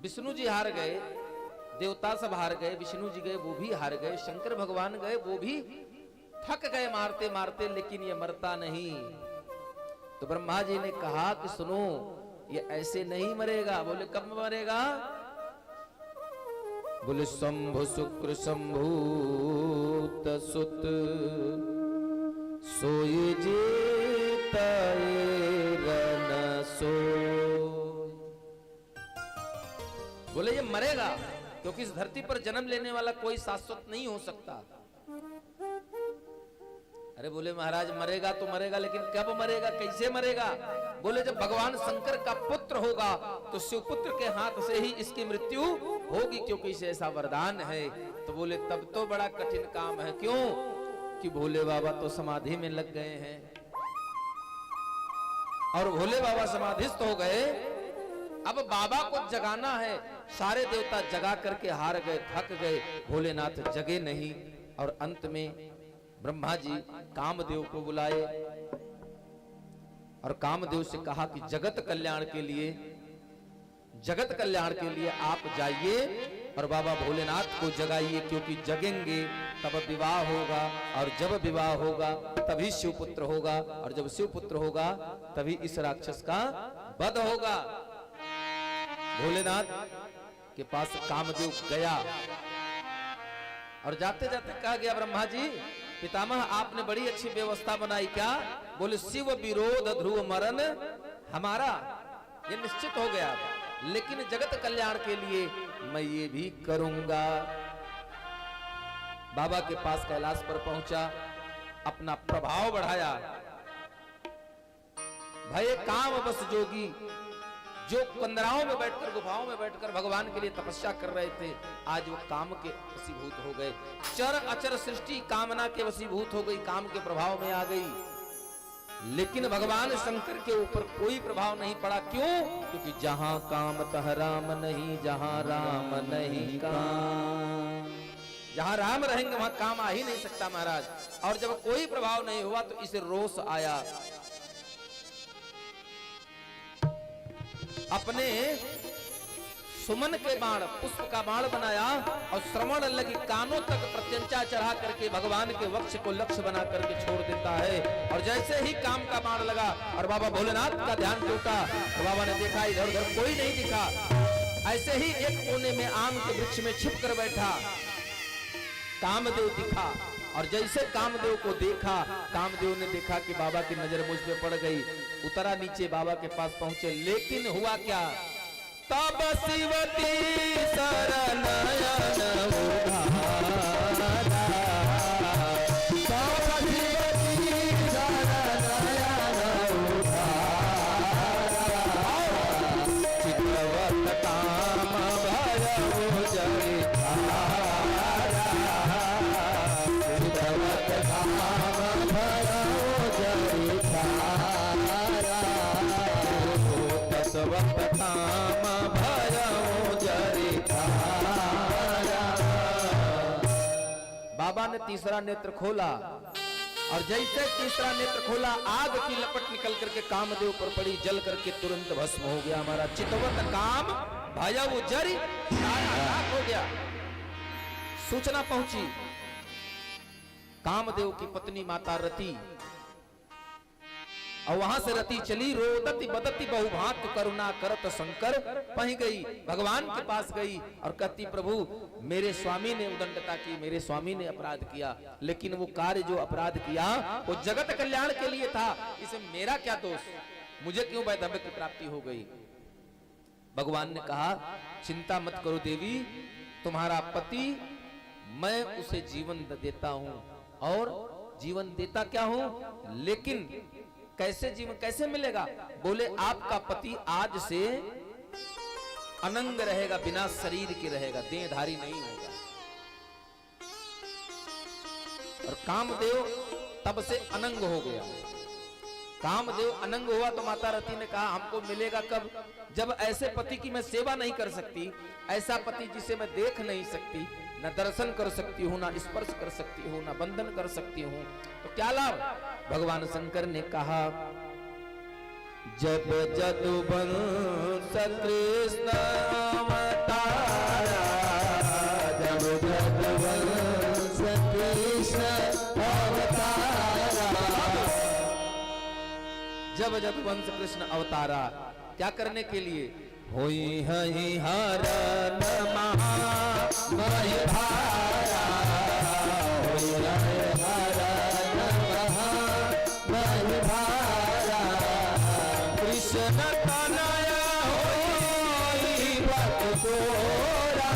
Speaker 3: विष्णु जी हार गए, देवता सब हार गए, विष्णु जी गए वो भी हार गए, शंकर भगवान गए वो भी थक गए मारते मारते, लेकिन ये मरता नहीं। तो ब्रह्मा जी ने कहा कि सुनो, ये ऐसे नहीं मरेगा। बोले कब मरेगा? बोले शंभु शुक्र शंभूत सुत सोई जीताए रन सो। बोले ये मरेगा क्योंकि इस धरती पर जन्म लेने वाला कोई शाश्वत नहीं हो सकता। अरे बोले महाराज मरेगा तो मरेगा, लेकिन कब मरेगा, कैसे मरेगा? बोले जब भगवान शंकर का पुत्र होगा तो शिवपुत्र के हाथ से ही इसकी मृत्यु होगी, क्योंकि इसे ऐसा वरदान है। तो बोले तब तो बड़ा कठिन काम है। क्यों? कि भोले बाबा तो समाधि में लग गए हैं, और भोले बाबा समाधिस्थ हो गए। अब बाबा को जगाना है। सारे देवता जगा करके हार गए, थक गए, भोलेनाथ जगे नहीं। और अंत में ब्रह्मा जी कामदेव को बुलाए और कामदेव से कहा कि जगत कल्याण के लिए आप जाइए और बाबा भोलेनाथ को जगाइए, क्योंकि जगेंगे तब विवाह होगा, और जब विवाह होगा तभी शिवपुत्र होगा, और जब शिवपुत्र होगा तभी इस राक्षस का वध होगा। भोलेनाथ के पास कामदेव गया और जाते जाते कहा गया, ब्रह्मा जी पितामह आपने बड़ी अच्छी व्यवस्था बनाई। क्या? बोले शिव विरोध ध्रुव मरण हमारा, ये निश्चित हो गया, लेकिन जगत कल्याण के लिए मैं ये भी करूंगा। बाबा के पास कैलाश पर पहुंचा, अपना प्रभाव बढ़ाया। भय काम बस जोगी, जो कंदराओं में बैठकर, गुफाओं में बैठकर भगवान के लिए तपस्या कर रहे थे, आज वो काम के वशीभूत हो गए। चर अचर सृष्टि कामना के वशीभूत हो गई, काम के प्रभाव में आ गई। लेकिन भगवान शंकर के ऊपर कोई प्रभाव नहीं पड़ा। क्यों? क्योंकि जहां काम तह राम नहीं, जहां राम नहीं काम। जहां राम रहेंगे वहां काम आ ही नहीं सकता महाराज। और जब कोई प्रभाव नहीं हुआ तो इसे रोष आया। अपने सुमन के बाण, पुष्प का बाण बनाया और श्रवण लगी कानों तक प्रत्यंचा चढ़ा करके भगवान के वक्ष को लक्ष्य बना करके छोड़ देता है। और जैसे ही काम का बाण लगा और बाबा भोलेनाथ का ध्यान टूटा, तो बाबा ने देखा इधर उधर कोई नहीं दिखा। ऐसे ही एक कोने में आम के वृक्ष में छिप कर बैठा कामदेव दिखा, और जैसे कामदेव को देखा, कामदेव ने देखा कि बाबा की नजर मुझ पे पड़ गई। उतरा नीचे, बाबा के पास पहुंचे, लेकिन हुआ क्या? तब शिवती शरण नयन उधारा, तब शिवती शरण नयन उधारा, चितवत काम भयउ जरि धारा, चितवत काम भयउ जरि धारा, तसवत काम भयउ जरि धारा। बाबा ने तीसरा नेत्र खोला, और जैसे तीसरा नेत्र खोला, आग की लपट निकल करके कामदेव पर पड़ी, जल करके तुरंत भस्म हो गया। हमारा चितवत काम भयउ जरि धारा हो गया। सूचना पहुंची कामदेव की पत्नी माता रति, और वहां से रति चली, रोदति बदति बहुभात करुणा करत शंकर पही गई, भगवान के पास गई और कहती, प्रभु मेरे स्वामी ने उदंडता की, मेरे स्वामी ने अपराध किया, लेकिन वो कार्य जो अपराध किया वो जगत कल्याण के लिए था, इसमें मेरा क्या दोष? मुझे क्यों वैधव्य की प्राप्ति हो गई? भगवान ने कहा, चिंता मत करो देवी, तुम्हारा पति मैं उसे जीवन देता हूं, और जीवन देता क्या हूं, लेकिन कैसे जीवन कैसे मिलेगा? बोले आपका पति आज से अनंग रहेगा, बिना शरीर के रहेगा, देहधारी नहीं होगा। और कामदेव तब से अनंग हो गया। कामदेव अनंग हुआ तो माता रति ने कहा, हमको मिलेगा कब? जब ऐसे पति की मैं सेवा नहीं कर सकती, ऐसा पति जिसे मैं देख नहीं सकती, न दर्शन कर सकती हूँ, न स्पर्श कर सकती हूँ, न बंधन कर सकती हूँ, तो क्या लाभ? भगवान शंकर ने कहा, जब जदुवंश कृष्ण अवतारा, जब जदुवंश कृष्ण अवतारा, जब जदुवंश कृष्ण अवतारा, क्या करने के लिए? होई हई हरण महामहिधारा, होई हई हरण महामहिधारा, कृष्ण तनया होई भक्त तोरा,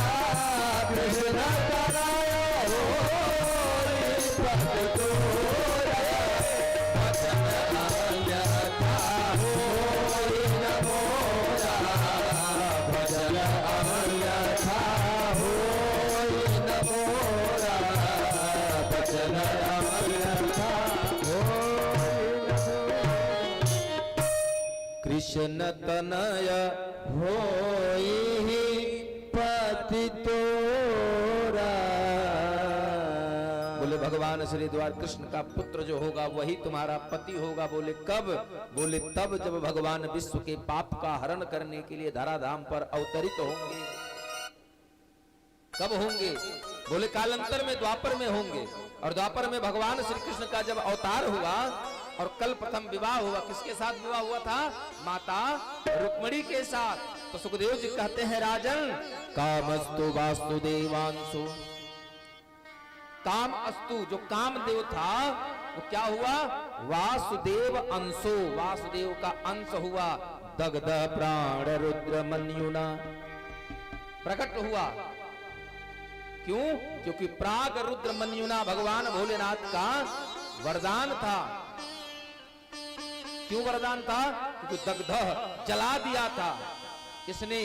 Speaker 3: कृष्ण तनय होई पति तोरा। बोले भगवान श्री द्वार कृष्ण का पुत्र जो होगा वही तुम्हारा पति होगा। बोले कब? बोले तब जब भगवान विश्व के पाप का हरण करने के लिए धराधाम पर अवतरित होंगे। कब होंगे? बोले कालांतर में, द्वापर में होंगे। और द्वापर में भगवान श्री कृष्ण का जब अवतार हुआ और कल प्रथम विवाह हुआ, किसके साथ विवाह हुआ था? माता रुक्मिणी के साथ। तो सुखदेव जी कहते हैं राजन, कामस्तु वासुदेवांशु, काम अस्तु जो कामदेव था वो क्या हुआ? वासुदेव अंशो, वासुदेव का अंश हुआ। दग्ध प्राण रुद्र मन्युना, प्रकट हुआ। क्यों? क्योंकि प्राग रुद्र मन्युना भगवान भोलेनाथ का वरदान था। क्यों वरदान था? क्योंकि दग्ध जला दिया था किसने?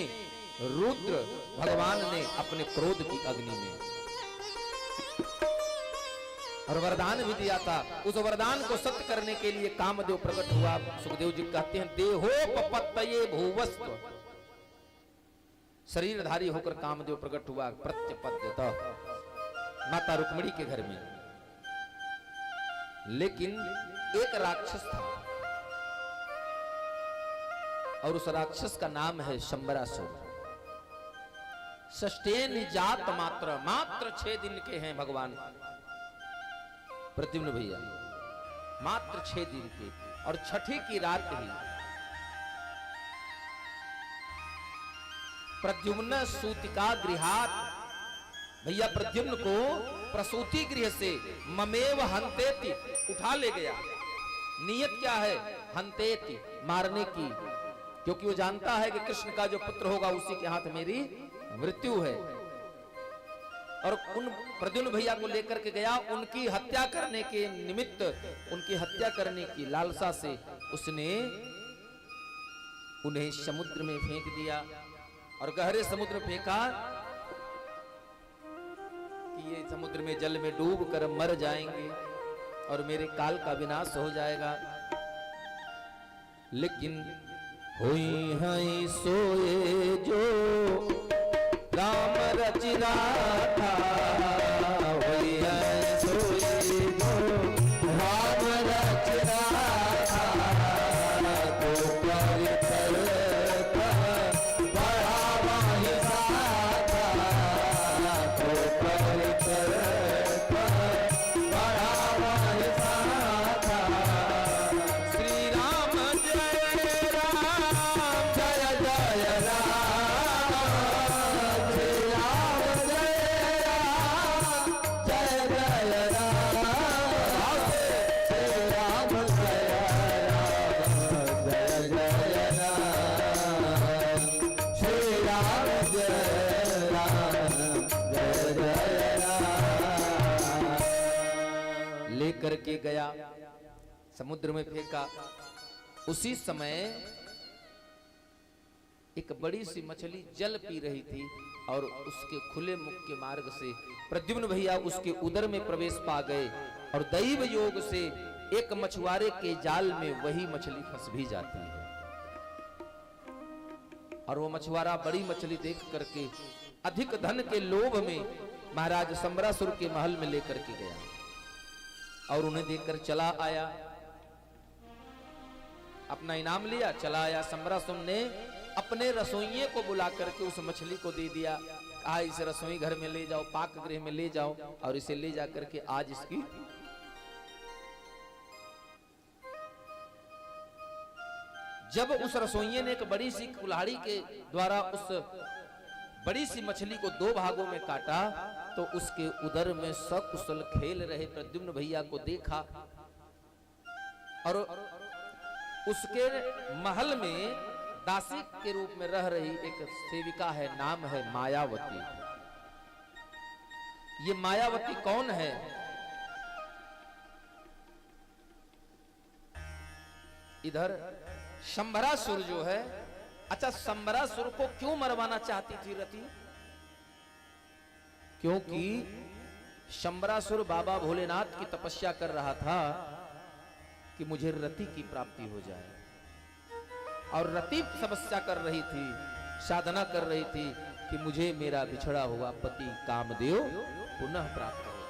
Speaker 3: रुद्र भगवान ने अपने क्रोध की अग्नि में, और वरदान भी दिया था। उस वरदान को सत्य करने के लिए कामदेव प्रकट हुआ। सुखदेव जी कहते हैं देहोपपत्तये भूवस्व, शरीरधारी होकर कामदेव प्रकट हुआ प्रत्यपद्यतः माता रुक्मिणी के घर में। लेकिन एक राक्षस था और उस राक्षस का नाम है शंबरासुर। सष्टेन जात मात्र, मात्र 6 दिन के हैं भगवान प्रद्युम्न भैया, मात्र 6 दिन के। और छठी की रात ही प्रद्युम्न सूतिका गृहात, भैया प्रद्युम्न को प्रसूति गृह से ममेव हंतेति उठा ले गया। नियत क्या है? हंतेति, मारने की, क्योंकि वो जानता है कि कृष्ण का जो पुत्र होगा उसी के हाथ मेरी मृत्यु है। और उन प्रद्युम्न भैया को लेकर के गया, उनकी हत्या करने के निमित्त, उनकी हत्या करने की लालसा से उसने उन्हें समुद्र में फेंक दिया। और गहरे समुद्र फेंका कि ये समुद्र में जल में डूब कर मर जाएंगे और मेरे काल का विनाश हो जाएगा। लेकिन होई हैं सोए जो राम रच राखा, होई हैं सोए जो राम रच राखा, तो प्यार करता बढ़ावा ही साथा, तो प्यार करता बढ़ावा ही साथा। श्री राम जय राम, जय जय राम, श्री राम जय राम, जय जय राम, श्री राम जय राम, जय जय राम, श्री राम जय राम, जय जय राम। लेकर के गया, समुद्र में फेंका। उसी समय एक बड़ी सी मछली जल पी रही थी और उसके खुले मुख के मार्ग से प्रद्युम्न भैया उसके उदर में प्रवेश पा गए और दैव योग से एक मछुआरे के जाल में वही मछली फंस भी जाती है। और वो मछुआरा बड़ी मछली देख करके अधिक धन के लोभ में महाराज शंबरासुर के महल में लेकर के गया और उन्हें देखकर चला आया, अपना इनाम लिया, चला आया। शंबरासुर ने अपने रसोइये को बुला करके उस मछली को दे दिया, कहा इसे रसोई घर में ले जाओ, पाक गृह में ले जाओ और इसे ले जा करके आज इसकी जब उस रसोइये ने एक बड़ी सी कुल्हाड़ी के द्वारा उस बड़ी सी मछली को 2 भागों में काटा तो उसके उदर में सकुशल खेल रहे प्रद्युम्न भैया को देखा और उसके महल में दासी के रूप में रह रही एक सेविका है, नाम है मायावती। ये मायावती कौन है? इधर शंभरासुर जो है, अच्छा शंभरासुर को क्यों मरवाना चाहती थी रति? क्योंकि शंभरासुर बाबा भोलेनाथ की तपस्या कर रहा था कि मुझे रति की प्राप्ति हो जाए, और रति तपस्या कर रही थी, साधना कर रही थी कि मुझे मेरा बिछड़ा हुआ पति कामदेव पुनः प्राप्त हो जाए।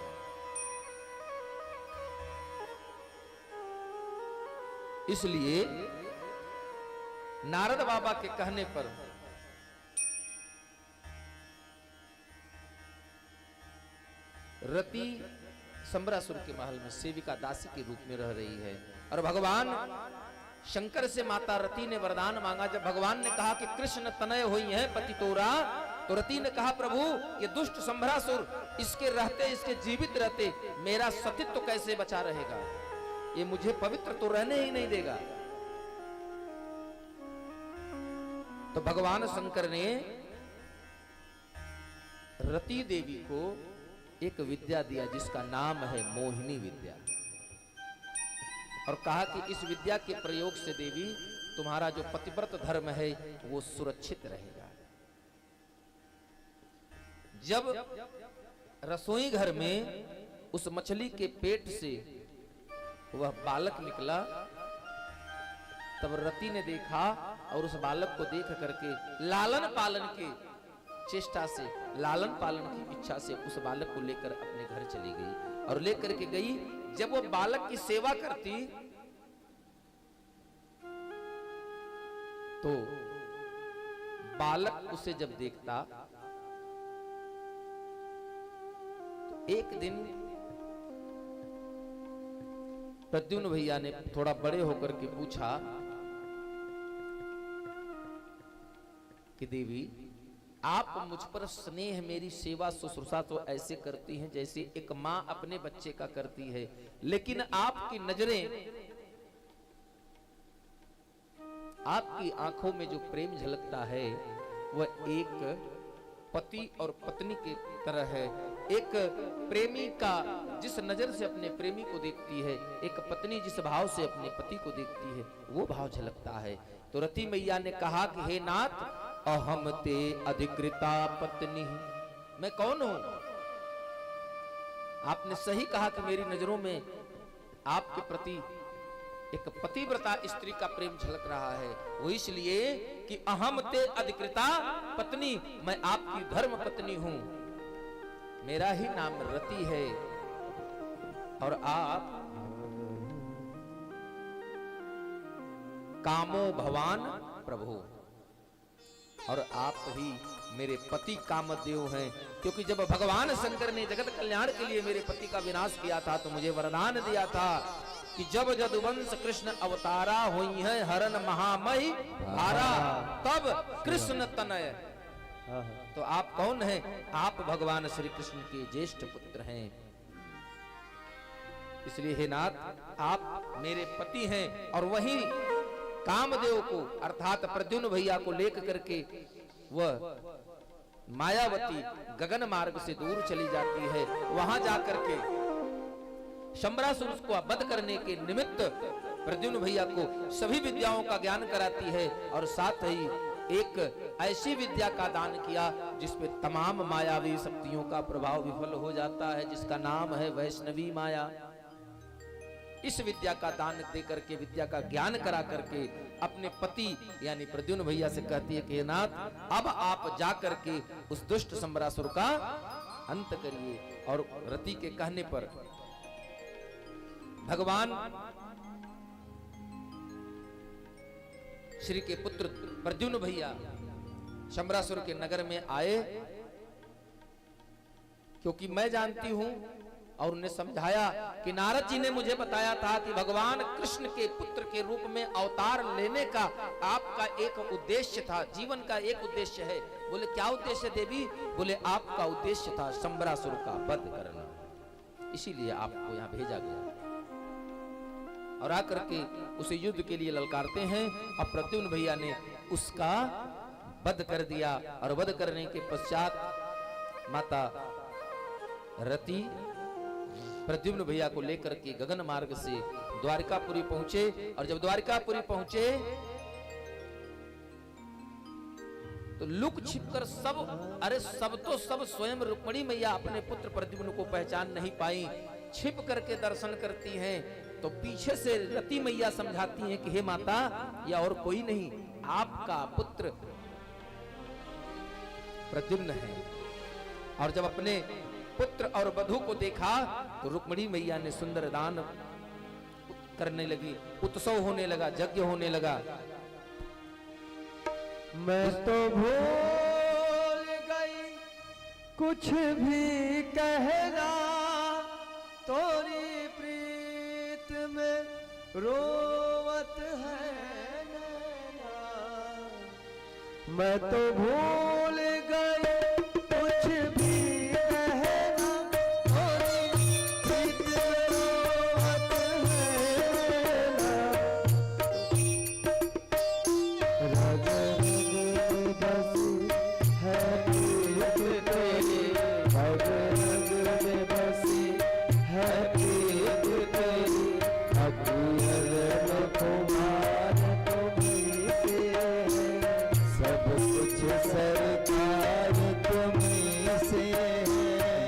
Speaker 3: इसलिए नारद बाबा के कहने पर रति शंभरासुर के महल में सेविका दासी के रूप में रह रही है। और भगवान शंकर से माता रति ने वरदान मांगा। जब भगवान ने कहा कि कृष्ण तनय हुई है पति तोरा, तो रति ने कहा प्रभु ये दुष्ट शंभरासुर, इसके रहते, इसके जीवित रहते मेरा सतीत्व कैसे बचा रहेगा? ये मुझे पवित्र तो रहने ही नहीं देगा। तो भगवान शंकर ने रति देवी को एक विद्या दिया जिसका नाम है मोहिनी विद्या, और कहा कि इस विद्या के प्रयोग से देवी तुम्हारा जो पतिव्रत धर्म है वो सुरक्षित रहेगा। जब रसोई घर में उस मछली के पेट से वह बालक निकला, तब रति ने देखा और उस बालक को देख करके लालन पालन के चेष्टा से, लालन पालन की इच्छा से उस बालक को लेकर अपने घर चली गई। और लेकर के गई, जब वो बालक की सेवा करती तो बालक उसे जब देखता तो एक दिन प्रद्युम्न भैया ने थोड़ा बड़े होकर के पूछा कि देवी आप मुझ पर स्नेह, मेरी सेवा शुश्रूषा तो ऐसे करती हैं जैसे एक माँ अपने बच्चे का करती है, लेकिन आपकी नजरें, आपकी आंखों में जो प्रेम झलकता है वह एक पति और पत्नी की तरह है। एक प्रेमी का जिस नजर से अपने प्रेमी को देखती है, एक पत्नी जिस भाव से अपने पति को देखती है, वो भाव झलकता है। तो रति मैया ने कहा कि हे नाथ, अहम ते अधिकृता पत्नी, मैं कौन हूं? आपने सही कहा कि मेरी नजरों में आपके प्रति एक पतिव्रता स्त्री का प्रेम झलक रहा है। वो इसलिए कि अहम ते अधिकृता पत्नी, मैं आपकी धर्म पत्नी हूं, मेरा ही नाम रति है, और आप कामो भवान प्रभु, और आप ही मेरे पति कामदेव हैं। क्योंकि जब भगवान शंकर ने जगत कल्याण के लिए मेरे पति का विनाश किया था तो मुझे वरदान दिया था कि जब जदुवंश कृष्ण अवतारा हुई है हरन महामही भारा, तब कृष्ण तनय। तो आप कौन हैं? आप भगवान श्री कृष्ण के ज्येष्ठ पुत्र हैं। इसलिए हे नाथ, आप मेरे पति हैं, और वही कामदेव को अर्थात प्रद्युम्न भैया को लेकर करके वह मायावती गगन मार्ग से दूर चली जाती है। वहां जाकर के शंभरासुर को वध करने के निमित्त प्रद्युम्न भैया को सभी विद्याओं का ज्ञान कराती है, और साथ ही एक ऐसी विद्या का दान किया जिसपे तमाम मायावी शक्तियों का प्रभाव विफल हो जाता है, जिसका नाम है वैष्णवी माया। इस विद्या का दान दे करके, विद्या का ज्ञान करा करके अपने पति यानी प्रद्युम्न भैया से कहती है कि नाथ, अब आप जा करके उस दुष्ट शंभरासुर का अंत करिए। और रति के कहने पर भगवान श्री के पुत्र प्रद्युम्न भैया शंभरासुर के नगर में आए, क्योंकि मैं जानती हूं और उन्हें समझाया कि नारद जी ने मुझे बताया था कि भगवान कृष्ण के पुत्र के रूप में अवतार लेने का आपका एक उद्देश्य था, जीवन का एक उद्देश्य है। बोले क्या उद्देश्य देवी? बोले आपका उद्देश्य था शंभरासुर का वध करना, इसीलिए आपको यहाँ भेजा गया। और आकर के उसे युद्ध के लिए ललकारते हैं, और प्रद्युम्न भैया ने उसका वध कर दिया। और वध करने के पश्चात माता रति प्रद्युम्न भैया को लेकर के गगन मार्ग से द्वारिकापुरी पहुंचे। और जब द्वारिकापुरी पहुंचे तो लुक छिपकर सब, अरे सब तो सब स्वयं रुक्मिणी मैया अपने पुत्र प्रद्युम्न को पहचान नहीं पाई, छिप करके दर्शन करती हैं। तो पीछे से रति मैया समझाती हैं कि हे माता, या और कोई नहीं, आपका पुत्र प्रद्युम्न है। और जब अपने पुत्र और वधू को देखा तो रुक्मिणी मैया ने सुंदर दान करने लगी, उत्सव होने लगा, यज्ञ होने लगा।
Speaker 1: मैं तो भूल गई कुछ भी कहना, तोरी प्रीत में रोवत है नैना। मैं तो भूल गई कुछ भी कहना, तोरी प्रीत में रोवत है नैना। रग रग बसी है प्रीत तेरी, रग रग बसी है प्रीत तेरी। अखियल में कुमार तुम्हीं से है,
Speaker 2: सब कुछ सरकार तुम्हीं से है।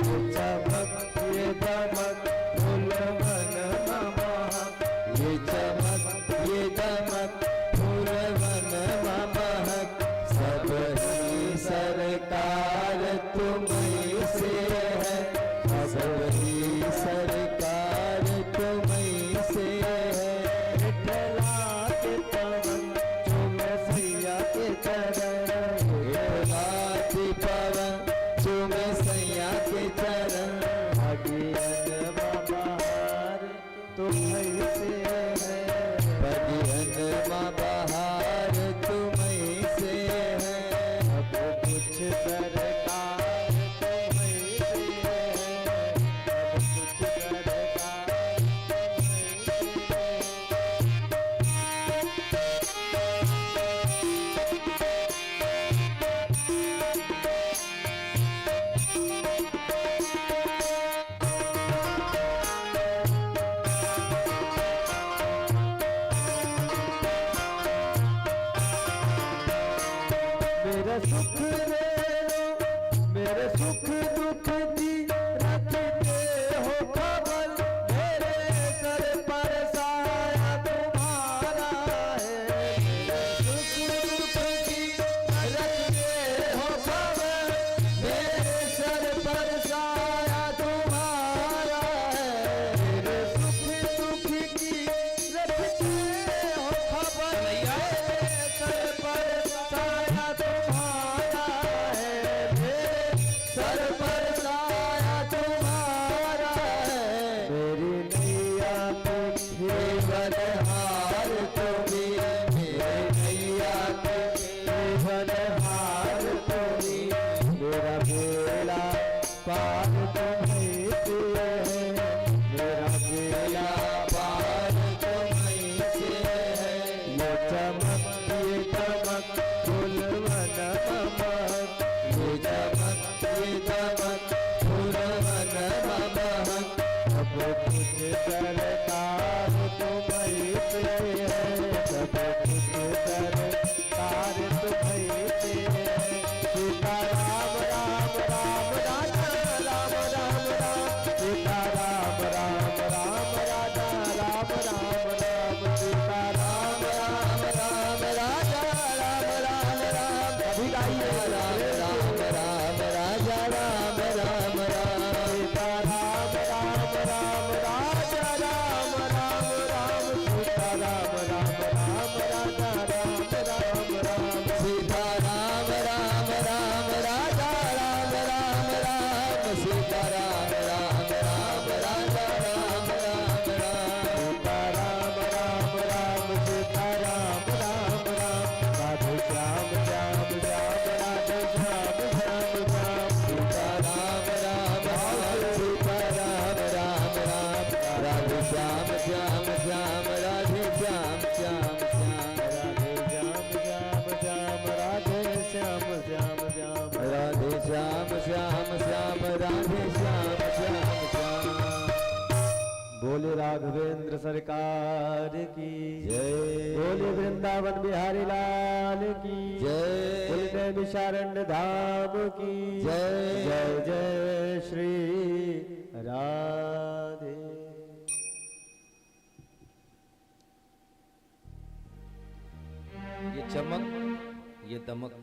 Speaker 1: ये चमक ये दमक फूल मन महक,
Speaker 2: ये चमक ये दमक फूल मन महक, सब ही सरकार तुम्हीं से है। सब ही सरकार तुम्हीं से है।
Speaker 1: विठला के पवन चूमे सैया के चरण,
Speaker 2: लाती पवन चूमे सैया के चरण।
Speaker 1: अगियन बहार तुम्हीं से है,
Speaker 2: बगियन माँ बहार तुम्हीं से है।
Speaker 1: सब कुछ सरकार तुम्हीं से है, सब कुछ सरकार तुम्हीं से है। मेरा सुख ले लो, मेरे सुख दुख दी रखते हो खबर। मेरे सर पर साया तुम्हारा है, मेरे सुख दुख की रखते हो खबर। मेरे सर पर साया तुम्हारा है, मेरे सुख दुख की रखते हो खबर। मेरे सर पर साया तुम्हारा सरकार की
Speaker 2: जय।
Speaker 1: बोले वृंदावन बिहारी लाल की
Speaker 2: जय।
Speaker 1: बोले नैमिषारण्य धाम की
Speaker 2: जय।
Speaker 1: जय जय श्री राधे।
Speaker 3: ये चमक ये दमक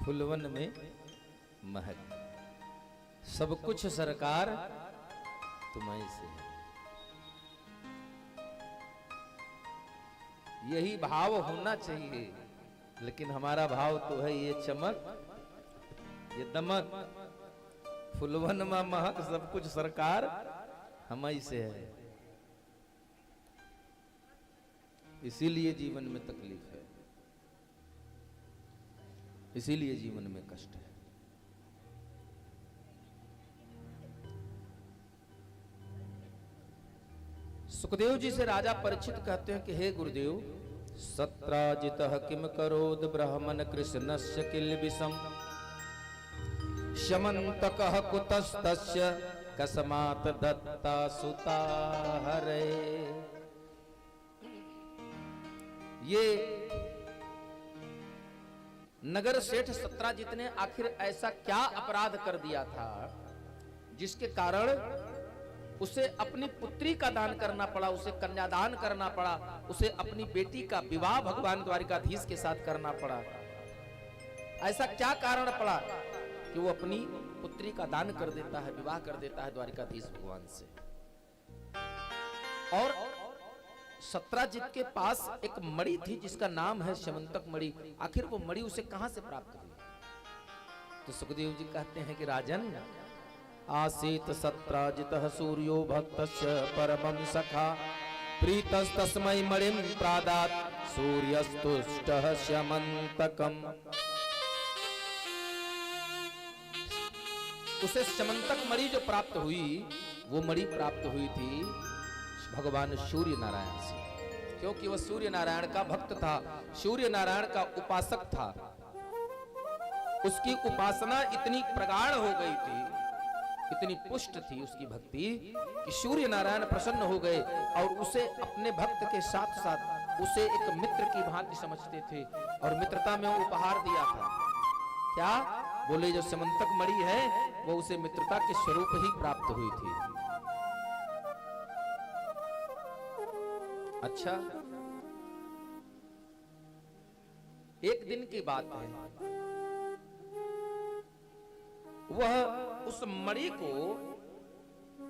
Speaker 3: फुलवन में महक, सब कुछ सरकार तुम्हें से है। यही भाव होना चाहिए, लेकिन हमारा भाव तो है ये चमक ये दमक फुलवन में महक, सब कुछ सरकार हमें से है। इसीलिए जीवन में तकलीफ है, इसीलिए जीवन में कष्ट है। सुखदेव जी से राजा परीक्षित कहते हैं कि हे गुरुदेव, सत्राजितः किम करोद ब्राह्मण कृष्णस्य किल विषम शमन्तकः कुतस्तस्य कस्मात् दत्ता सुता हरे। ये नगर सेठ सत्राजित ने आखिर ऐसा क्या अपराध कर दिया था जिसके कारण उसे अपनी पुत्री का दान करना पड़ा, उसे कन्यादान करना पड़ा, उसे अपनी बेटी का विवाह भगवान द्वारिकाधीश के साथ करना पड़ा। ऐसा क्या कारण पड़ा कि वो अपनी पुत्री का दान कर देता है, विवाह कर देता है द्वारिकाधीश भगवान से। और सत्राजित के पास एक मणि थी जिसका नाम है शमंतक मणि। आखिर वो मणि उसे कहां से प्राप्त हुई? तो सुखदेव जी कहते हैं कि राजन, आसीत सत्राजितः सूर्यो भक्तस्य परमं सखा प्रीतस्तस्मै मणिं प्रादात् सूर्यस्तुष्टः शमंतकम्। उसे शमंतक मणि जो प्राप्त हुई, वो मणि प्राप्त हुई थी भगवान सूर्य नारायण से, क्योंकि वह सूर्य नारायण का भक्त था, सूर्य नारायण का उपासक था। उसकी उपासना इतनी प्रगाढ़ हो गई थी, इतनी पुष्ट थी उसकी भक्ति कि सूर्य नारायण प्रसन्न हो गए और उसे अपने भक्त के साथ साथ उसे एक मित्र की भांति समझते थे और मित्रता में वो उपहार दिया था। क्या बोले? जो समंतक मणि है वो उसे मित्रता के स्वरूप ही प्राप्त हुई थी। अच्छा, एक दिन की बात है, वह उस मणि को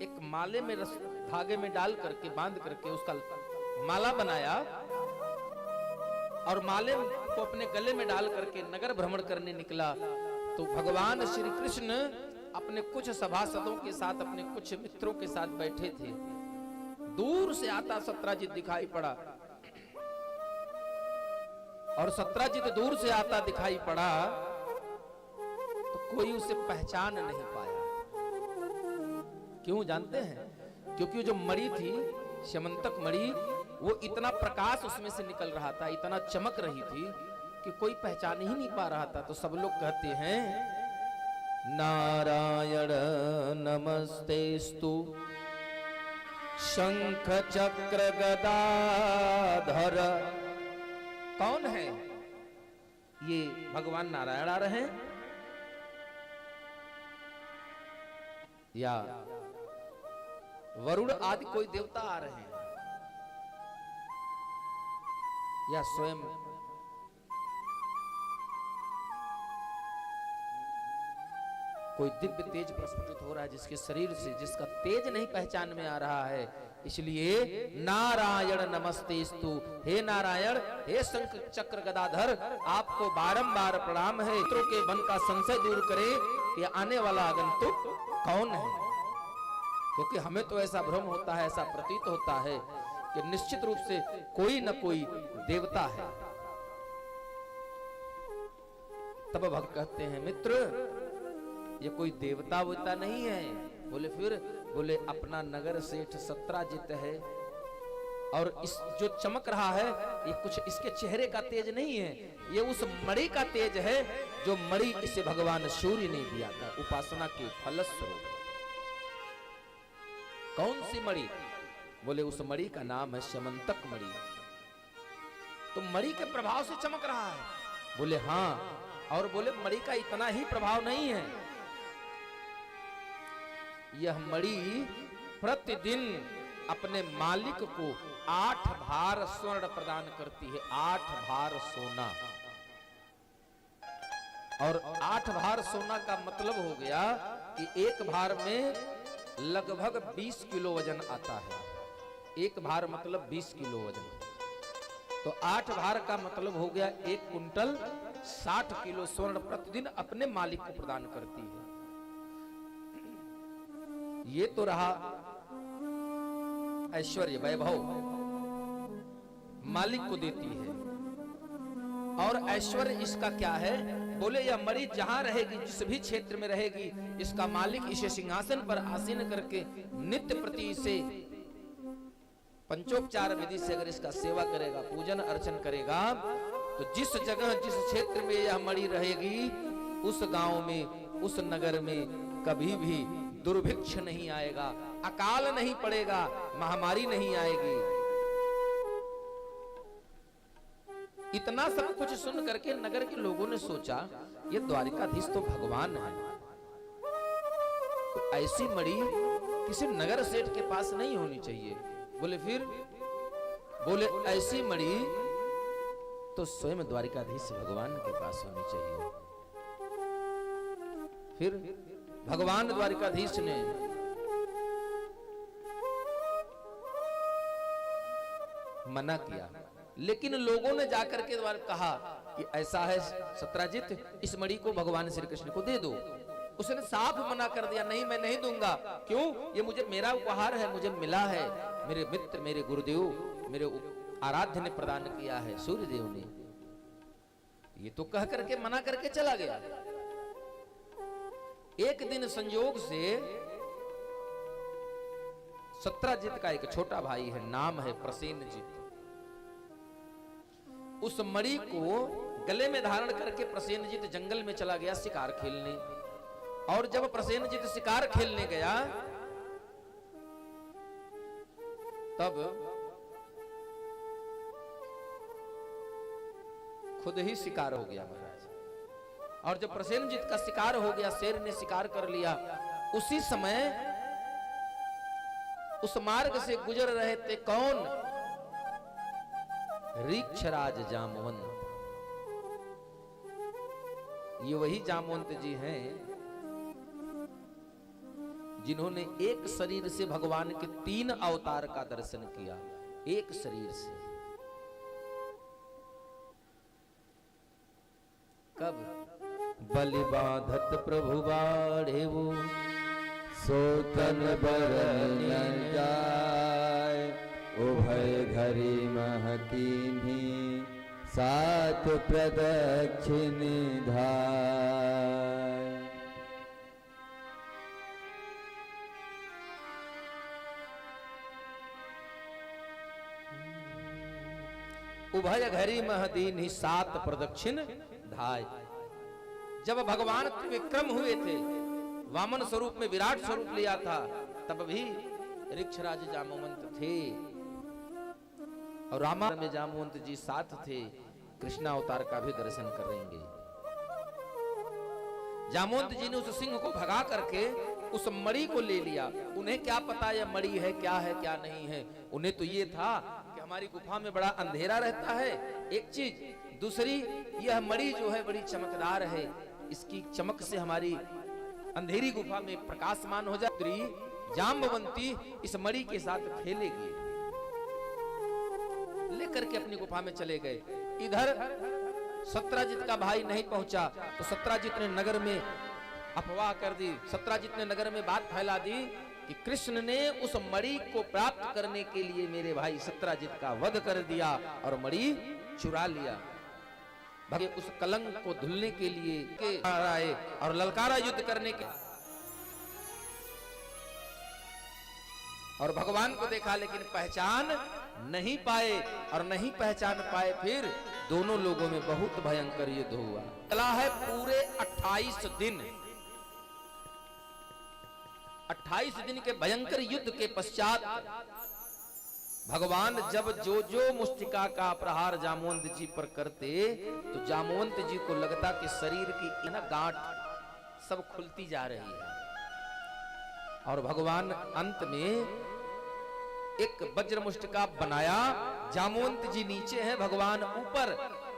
Speaker 3: एक माले में धागे में डाल करके बांध करके उसका माला बनाया और माले को अपने गले में डाल करके नगर भ्रमण करने निकला। तो भगवान श्री कृष्ण अपने कुछ सभासदों के साथ, अपने कुछ मित्रों के साथ बैठे थे। दूर से आता सत्राजित दिखाई पड़ा और सत्राजित दूर से आता दिखाई पड़ा तो कोई उसे पहचान नहीं पाया। क्यों जानते हैं? क्योंकि जो मणि थी, शमंतक मणि, वो इतना प्रकाश उसमें से निकल रहा था, इतना चमक रही थी कि कोई पहचान ही नहीं पा रहा था। तो सब लोग कहते हैं, नारायण नमस्तेस्तु शंख चक्र गदाधर। कौन है ये? भगवान नारायण आ रहे हैं या वरुण आदि कोई देवता आ रहे हैं या स्वयं कोई दिव्य तेज प्रस्फुटित हो रहा है जिसके शरीर से, जिसका तेज नहीं पहचान में आ रहा है। इसलिए नारायण नमस्तेस्तु, हे नारायण, हे शंख चक्र गदाधर, आपको बारंबार प्रणाम है। मित्रों के मन का संशय दूर करे कि आने वाला आगंतुक कौन है, क्योंकि हमें तो ऐसा भ्रम होता है, ऐसा प्रतीत होता है कि निश्चित रूप से कोई न कोई देवता है। तब भक्त कहते हैं, मित्र ये कोई देवता वेवता नहीं है। बोले फिर? बोले अपना नगर सेठ सत्राजित है और इस जो चमक रहा है ये कुछ इसके चेहरे का तेज नहीं है, ये उस मणि का तेज है जो मणि इसे भगवान सूर्य ने दिया था उपासना के फलस्वरूप। कौन सी मणि? बोले उस मणि का नाम है स्यमंतक मणि। तो मणि के प्रभाव से चमक रहा है। बोले हाँ, और बोले मणि का इतना ही प्रभाव नहीं है, यह मणि प्रतिदिन अपने मालिक को 8 भार स्वर्ण प्रदान करती है, 8 भार सोना। और 8 भार सोना का मतलब हो गया कि एक भार में लगभग 20 किलो वजन आता है। एक भार मतलब 20 किलो वजन, तो 8 भार का मतलब हो गया 1 कुंटल 60 किलो स्वर्ण प्रतिदिन अपने मालिक को प्रदान करती है। ये तो रहा ऐश्वर्य वैभव, मालिक को देती है। और ऐश्वर्य इसका क्या है? बोले यह मणि जहां रहेगी, जिस भी क्षेत्र में रहेगी, इसका मालिक इसे सिंहासन पर आसीन करके नित्य प्रति इसे पंचोपचार विधि से अगर इसका सेवा करेगा, पूजन अर्चन करेगा, तो जिस जगह जिस क्षेत्र में यह मणि रहेगी, उस गांव में, उस नगर में कभी भी दुर्भिक्ष नहीं आएगा, अकाल नहीं पड़ेगा, महामारी नहीं आएगी। इतना सब कुछ सुन करके नगर के लोगों ने सोचा ये द्वारिकाधीश तो भगवान है, तो ऐसी मणि किसी नगर सेठ के पास नहीं होनी चाहिए। बोले फिर? बोले ऐसी मणि तो स्वयं द्वारिकाधीश भगवान के पास होनी चाहिए। फिर भगवान द्वारिकाधीश ने मना किया, लेकिन लोगों ने जाकर के द्वार कहा कि ऐसा है सत्राजित, इस मणि को भगवान श्री कृष्ण को दे दो। उसने साफ मना कर दिया, नहीं मैं नहीं दूंगा। क्यों? ये मुझे मेरा उपहार है, मुझे मिला है, मेरे मित्र, मेरे गुरुदेव, मेरे आराध्य ने प्रदान किया है, सूर्यदेव ने। ये तो कह करके मना करके चला गया। एक दिन संयोग से सत्राजित का एक छोटा भाई है, नाम है प्रसेनजित। उस मणि को गले में धारण करके प्रसेनजित जंगल में चला गया शिकार खेलने। और जब प्रसेनजित शिकार खेलने गया, तब खुद ही शिकार हो गया महाराज। और जब प्रसेनजित का शिकार हो गया, शेर ने शिकार कर लिया, उसी समय उस मार्ग से गुजर रहे थे कौन? ऋक्षराज जामवंत। ये वही जामवंत जी हैं जिन्होंने एक शरीर से भगवान के 3 अवतार का दर्शन किया, एक शरीर से। कब?
Speaker 2: बलि बाधत प्रभु बाढ़े वो सोतन बरन जाय, उभय घरी महकीन्ही 7 प्रदक्षिण धाय।
Speaker 3: उभय घरी महदीन्ही 7 प्रदक्षिण धाय। जब भगवान त्रिविक्रम हुए थे, वामन स्वरूप में विराट स्वरूप लिया था, तब भी ऋक्षराज जामवंत थे और रामा में जामवंत जी साथ थे। कृष्णा अवतार का भी दर्शन करेंगे। जामवंत जी ने उस सिंह को भगा करके उस मणि को ले लिया। उन्हें क्या पता यह मणि है क्या नहीं है। उन्हें तो ये था कि हमारी गुफा में बड़ा अंधेरा रहता है, एक चीज। दूसरी, यह मणि जो है बड़ी चमकदार है, इसकी चमक से हमारी अंधेरी गुफा में प्रकाशमान हो जाती। जाम्बवंती इस मणि के साथ खेलेगी। लेकर के अपनी गुफा में चले गए। इधर सत्राजित का भाई नहीं पहुंचा, तो सत्राजित ने नगर में अफवाह कर दी। सत्राजित ने नगर में बात फैला दी कि कृष्ण ने उस मणि को प्राप्त करने के लिए मेरे भाई सत्राजित का वध कर दिया और मणि चुरा लिया। भगे उस कलंक को धुलने के लिए के आए और ललकारा युद्ध करने के, और भगवान को देखा लेकिन पहचान नहीं पाए, और नहीं पहचान पाए। फिर दोनों लोगों में बहुत भयंकर युद्ध हुआ। चला है पूरे 28 दिन। 28 दिन के भयंकर युद्ध के पश्चात भगवान जब जो जो मुष्टिका का प्रहार जामवंत जी पर करते तो जामवंत जी को लगता कि शरीर की ना गांठ सब खुलती जा रही है। और भगवान अंत में एक वज्र मुष्टिका बनाया, जामवंत जी नीचे है, भगवान ऊपर,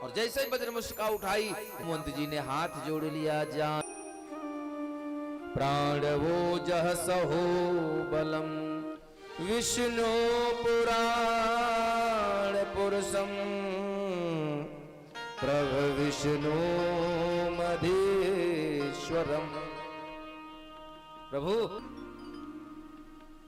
Speaker 3: और जैसे ही वज्र मुष्टिका उठाई जामवंत जी ने हाथ जोड़ लिया, जान प्राणवो जह सहो बलम विष्णु पुराण पुरुषम प्रभ विष्णु मधेश्वरम। प्रभु